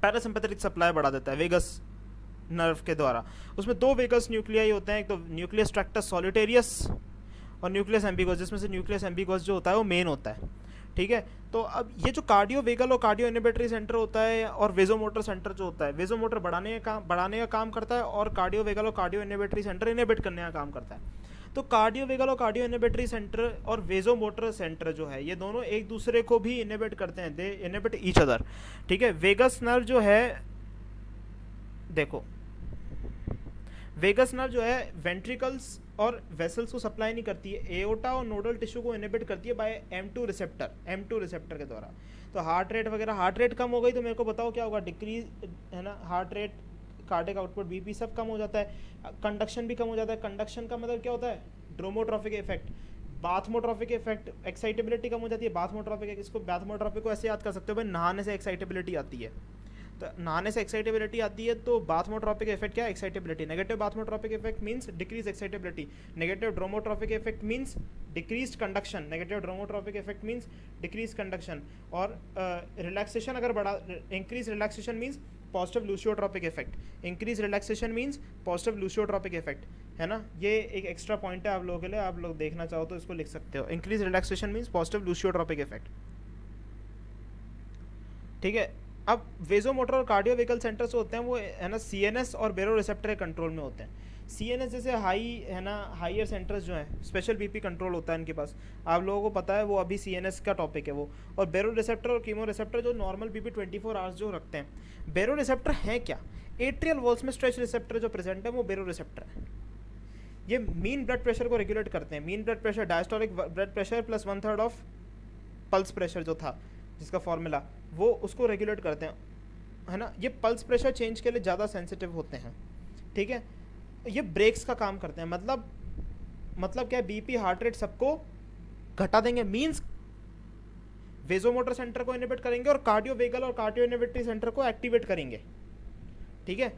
पैरासिम्पैथेटिक सप्लाई बढ़ा देता है वेगस नर्व के द्वारा। उसमें दो वेगस न्यूक्लियाई होते हैं, एक तो न्यूक्लियस ट्रैक्टस सॉलिटेरियस और न्यूक्लियस एम्बिगस, जिसमें से न्यूक्लियस एम्बिगस जो होता है वो मेन होता है। ठीक है, तो अब ये जो कार्डियो वेगल और कार्डियो इनहिबिटरी सेंटर होता है और वेजोमोटर सेंटर जो होता है, वेजोमोटर बढ़ाने का काम करता है और कार्डियो वेगल और कार्डियो इनहिबिटरी सेंटर इनहिबिट करने का काम करता है। तो कार्डियो वेगल और कार्डियो इनहिबिटरी सेंटर और वेजोमोटर सेंटर जो है, ये दोनों एक दूसरे को भी इनहिबिट करते हैं, दे इनहिबिट ईच अदर। ठीक है, वेगस नर्व जो है, देखो वेगस नर्व जो है वेंट्रिकल्स और वेसल्स को सप्लाई नहीं करती है, एओर्टा और नोडल टिश्यू को इनहिबिट करती है बाय M2 रिसेप्टर के द्वारा। तो हार्ट रेट वगैरह, हार्ट रेट कम हो गई तो मेरे को बताओ क्या होगा, डिक्रीज है ना, heart rate, cardiac output, BP सब कम हो जाता है। कंडक्शन भी कम हो जाता है। कंडक्शन का मतलब क्या होता है, ड्रोमोट्रॉपिक इफेक्ट, बाथमोट्रॉपिक इफेक्ट, एक्साइटेबिलिटी कम हो जाती है। बाथमोट्रॉपिक, इसको बाथमोट्रॉपिक को ऐसे याद कर सकते हो भाई, नहाने से एक्साइटेबिलिटी आती है। तो नहाने से एक्साइटेबिलिटी आती है, तो बाथमोट्रॉपिक इफेक्ट क्या है, excitability. Negative bathmotropic effect means decrease excitability, negative dromotropic effect means decrease conduction, negative dromotropic effect means decrease conduction. और रिलैक्सेशन अगर बढ़ा, increase relaxation means positive lusitropic effect, increase relaxation means positive lusitropic effect, है ना। ये एक एक्स्ट्रा पॉइंट है आप लोगों के लिए, आप लोग देखना चाहो तो इसको लिख सकते हो, increase relaxation means positive lusitropic effect. ठीक है, अब वेजोमोटर और कार्डियो वेहिकल सेंटर्स होते हैं वो है ना CNS और बेरो रिसेप्टर के कंट्रोल में होते हैं। CNS जैसे हाई है ना, हाइयर सेंटर्स जो हैं, स्पेशल बीपी कंट्रोल होता है इनके पास, आप लोगों को पता है, वो अभी CNS का टॉपिक है वो। और बेरो रिसेप्टर और कीमो रिसेप्टर जो नॉर्मल बीपी 24 आवर्स जो रखते हैं। बेरो रिसेप्टर है क्या, एट्रियल वॉल्स में स्ट्रेच रिसेप्टर जो प्रेजेंट है वो बेरो रिसेप्टर है। ये मीन ब्लड प्रेशर को रेगुलेट करते हैं। Mean blood pressure, diastolic blood pressure plus 1/3 of pulse pressure जो था जिसका फॉर्मूला, वो उसको रेगुलेट करते हैं, है ना। ये पल्स प्रेशर चेंज के लिए ज़्यादा सेंसिटिव होते हैं। ठीक है, ये ब्रेक्स का काम करते हैं, मतलब क्या, बीपी, हार्ट रेट सबको घटा देंगे। मींस वेजोमोटर सेंटर को इनहिबिट करेंगे और कार्डियो वेगल और कार्डियो इनहिबिटरी सेंटर को एक्टिवेट करेंगे। ठीक है,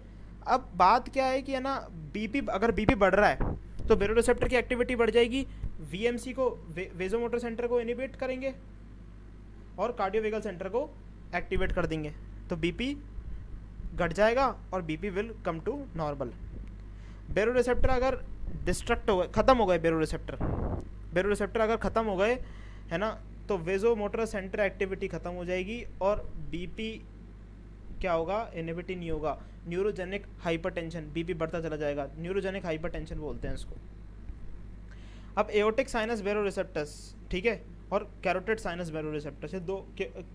अब बात क्या है कि है ना, बीपी, अगर बीपी बढ़ रहा है तो बेरो रिसेप्टर की एक्टिविटी बढ़ जाएगी, VMC को, वेजोमोटर सेंटर को इनहिबिट करेंगे और कार्डियो वेगल सेंटर को एक्टिवेट कर देंगे, तो बीपी घट जाएगा और BP will come to normal. Baroreceptor अगर डिस्ट्रक्ट हो गए, खत्म हो गए बेरो रिसेप्टर अगर खत्म हो गए, है ना, तो वेजोमोटर सेंटर एक्टिविटी खत्म हो जाएगी और बीपी क्या होगा, इनहिबिट नहीं होगा। न्यूरोजेनिक हाइपरटेंशन, बीपी बढ़ता चला जाएगा, न्यूरोजेनिक हाइपरटेंशन बोलते हैं इसको। अब एओर्टिक साइनस बैरोरिसेप्टर्स, ठीक है, और कैरोटिड साइनस बैरोरिसेप्टर्स, ये दो।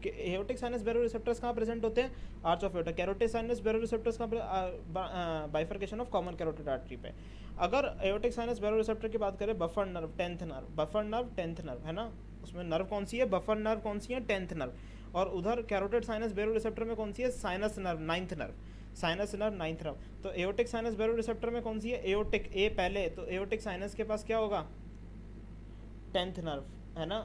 एओर्टिक साइनस बैरोरिसेप्टर्स कहाँ प्रेजेंट होते हैं, arch of aorta. Carotid sinus baroreceptors कहाँ, bifurcation of common carotid artery पे। अगर एओर्टिक साइनस बैरोरिसेप्टर की बात करें, buffer nerve, tenth nerve, buffer nerve, tenth nerve, है ना, उसमें नर्व कौन सी है, बफर नर्व कौन सी है, टेंथ नर्व। और उधर कैरोटिड साइनस बैरोरिसेप्टर में कौन सी है, sinus nerve, ninth nerve, sinus nerve, ninth nerve. तो एओर्टिक साइनस बैरोरिसेप्टर में कौन सी है, एओर्टिक, ए पहले, तो एओर्टिक साइनस के पास क्या होगा, टेंथ नर्व, है ना,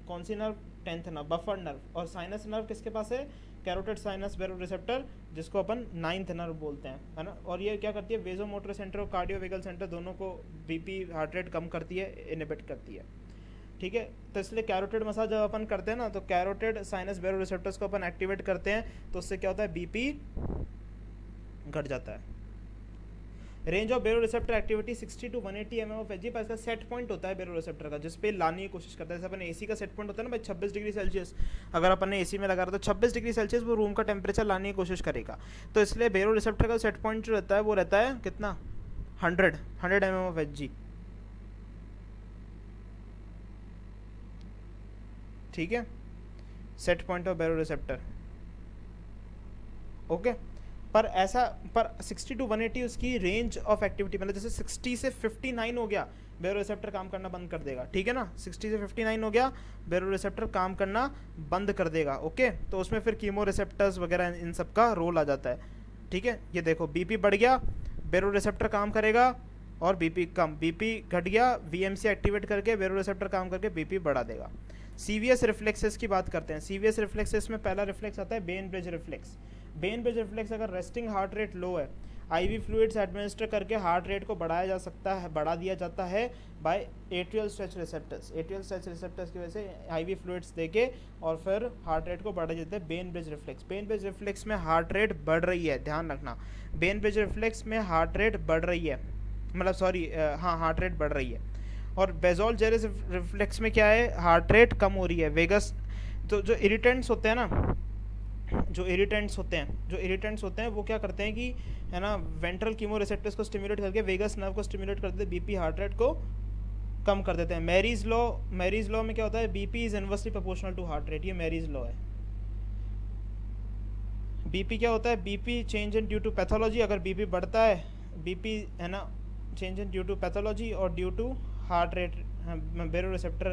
कौन सी nerve, tenth nerve, buffer nerve. और साइनस नर्व किसके पास है, कैरोटिड साइनस बैरोरिसेप्टर, जिसको अपन नाइन्थ नर्व बोलते हैं, है ना। और ये क्या करती है, वेजोमोटर सेंटर और कार्डियोवेगल सेंटर दोनों को बीपी, हार्ट रेट कम करती है, इनहिबिट करती है, ठीक है। तो इसलिए कैरोटिड मसाज जब अपन करते हैं ना, तो कैरोटिड साइनस बैरोरिसेप्टर्स को अपन एक्टिवेट करते हैं, तो उससे क्या होता है, बीपी घट जाता है। Range of baroreceptor activity 60 to 180 mm of Hg, पर इसका सेट पॉइंट होता है बैरोरिसेप्टर का, जिस पे लाने की कोशिश करता है। जैसे अपन एसी का सेट पॉइंट होता है ना भाई 26 डिग्री सेल्सियस, अगर अपन ने एसी में लगा रहा तो 26 डिग्री सेल्सियस वो रूम का टेम्परेचर लाने की कोशिश करेगा। तो इसलिए बैरोरिसेप्टर का सेट पॉइंट जो रहता है वो रहता है कितना, 100 mm ऑफ एचजी, ठीक है, set point of baroreceptor, okay. पर ऐसा, पर 60 to 180 उसकी रेंज ऑफ एक्टिविटी, मतलब जैसे 60 से 59 हो गया, बैरोरिसेप्टर काम करना बंद कर देगा, ठीक है ना, 60 से 59 हो गया, बैरोरिसेप्टर काम करना बंद कर देगा, ओके। तो उसमें फिर कीमो रिसेप्टर्स वगैरह इन सब का रोल आ जाता है, ठीक है। ये देखो बीपी बढ़ गया, बैरोरिसेप्टर काम करेगा, और बीपी कम, बीपी घट गया, वीएमसी एक्टिवेट करके बैरोरिसेप्टर काम करके बीपी बढ़ा देगा। सीवीएस रिफ्लेक्सेस की बात करते हैं। सीवीएस रिफ्लेक्सेस में पहला रिफ्लेक्स आता है Bainbridge reflex. Bainbridge reflex, अगर रेस्टिंग हार्ट रेट लो है, आईवी फ्लूइड्स एडमिनिस्टर करके हार्ट रेट को बढ़ाया जा सकता है, बढ़ा दिया जाता है by atrial stretch receptors. Atrial stretch receptors की वजह से आईवी फ्लूइड्स देके और फिर हार्ट रेट को बढ़ा देते हैं, Ben bridge reflex. Bainbridge reflex में हार्ट रेट बढ़ रही है, ध्यान रखना, बेन ब्रिज रिफ्लेक्स में हार्ट रेट बढ़ रही है, मतलब सॉरी, हाँ, हार्ट रेट बढ़ रही है। और बेजोल जेरिस रिफ्लेक्स में क्या है, हार्ट रेट कम हो रही है। वेगस, तो जो इरिटेंट्स होते हैं ना, जो इरिटेंट्स होते हैं वो क्या करते हैं कि, है ना, वेंट्रल कीमो रिसेप्टर्स को स्टिमुलेट करके वेगस नर्व को स्टिमुलेट करते हैं, बीपी हार्ट रेट को कम कर देते हैं। मैरीज लॉ में क्या होता है, BP is inversely proportional to heart rate, ये मैरीज लॉ है। बीपी क्या होता है, BP change in due to pathology, अगर बीपी बढ़ता है, बीपी, है ना, change in due to pathology और due to heart rate baroreceptor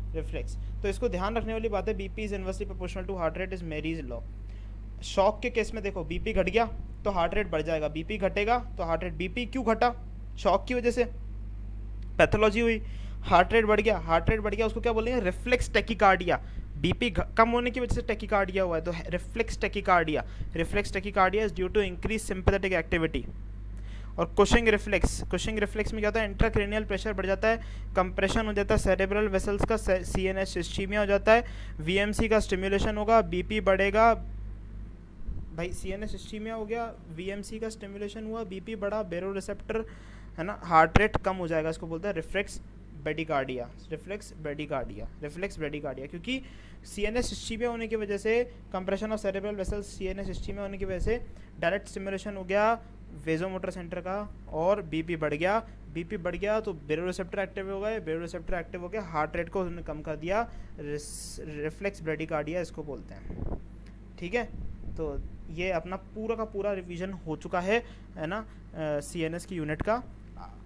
reflex. तो इसको ध्यान रखने वाली बात है, BP is inversely proportional to heart rate is Marey's law. Shock के केस में देखो, बीपी घट गया तो हार्ट रेट बढ़ जाएगा, बीपी घटेगा तो हार्ट रेट, बीपी क्यों घटा, शॉक की वजह से, पैथोलॉजी हुई, हार्ट रेट बढ़ गया, उसको क्या बोलेंगे, रिफ्लेक्स टैकीकार्डिया। बीपी कम होने की वजह से टैकीकार्डिया हुआ है, तो reflex tachycardia is due to increase sympathetic activity. और कुशिंग रिफ्लेक्स में क्या होता है, इंट्राक्रेनियल प्रेशर बढ़ जाता है, कंप्रेशन हो जाता है सेरेब्रल वेसल्स का, सीएनएस इस्चीमिया हो जाता है, वीएमसी का स्टिमुलेशन होगा, बीपी बढ़ेगा, भाई सीएनएस इस्चीमिया हो गया, वीएमसी का स्टिमुलेशन हुआ, बीपी बढ़ा, बैरोरिसेप्टर, है ना, हार्ट रेट कम हो जाएगा, इसको बोलते हैं रिफ्लेक्स ब्रेडिकार्डिया, क्योंकि सीएनएस इस्चीमिया होने की वजह से, compression of cerebral vessels, CNS ischaemia होने की वजह से डायरेक्ट स्टिमुलेशन हो गया वेजोमोटर सेंटर का, और बीपी बढ़ गया तो बैरोरिसेप्टर एक्टिव हो गए, हार्ट रेट को उन्होंने कम कर दिया, रिफ्लेक्स ब्रेडिकार्डिया इसको बोलते हैं, ठीक है। तो ये अपना पूरा का पूरा रिवीजन हो चुका है ना, सीएनएस की यूनिट का।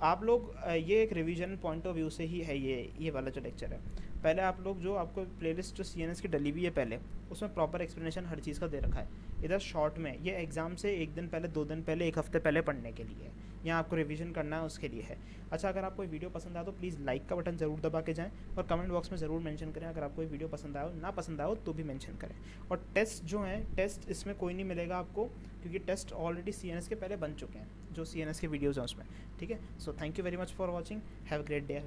आप लोग ये एक रिवीजन पॉइंट ऑफ व्यू से ही है ये वाला जो लेक्चर है। पहले आप लोग जो आपको प्लेलिस्ट जो सीएनएस की डली हुई है पहले, उसमें प्रॉपर एक्सप्लेनेशन हर चीज़ का दे रखा है। इधर शॉर्ट में ये एग्ज़ाम से एक दिन पहले, 2 दिन पहले, 1 हफ्ते पहले पढ़ने के लिए है, यहाँ आपको रिवीजन करना है उसके लिए है। अच्छा, अगर आपको वीडियो पसंद आया तो प्लीज़ लाइक का बटन ज़रूर दबा के जाएँ, और कमेंट बॉक्स में ज़रूर मेंशन करें अगर आपको वीडियो पसंद आया हो, ना पसंद आया हो तो भी मेंशन करें। और टेस्ट जो है, टेस्ट इसमें कोई नहीं मिलेगा आपको, क्योंकि टेस्ट ऑलरेडी सीएनएस के पहले बन चुके हैं, जो सीएनएस के वीडियोज़ हैं उसमें, ठीक है। So thank you very much for watching, have a great day.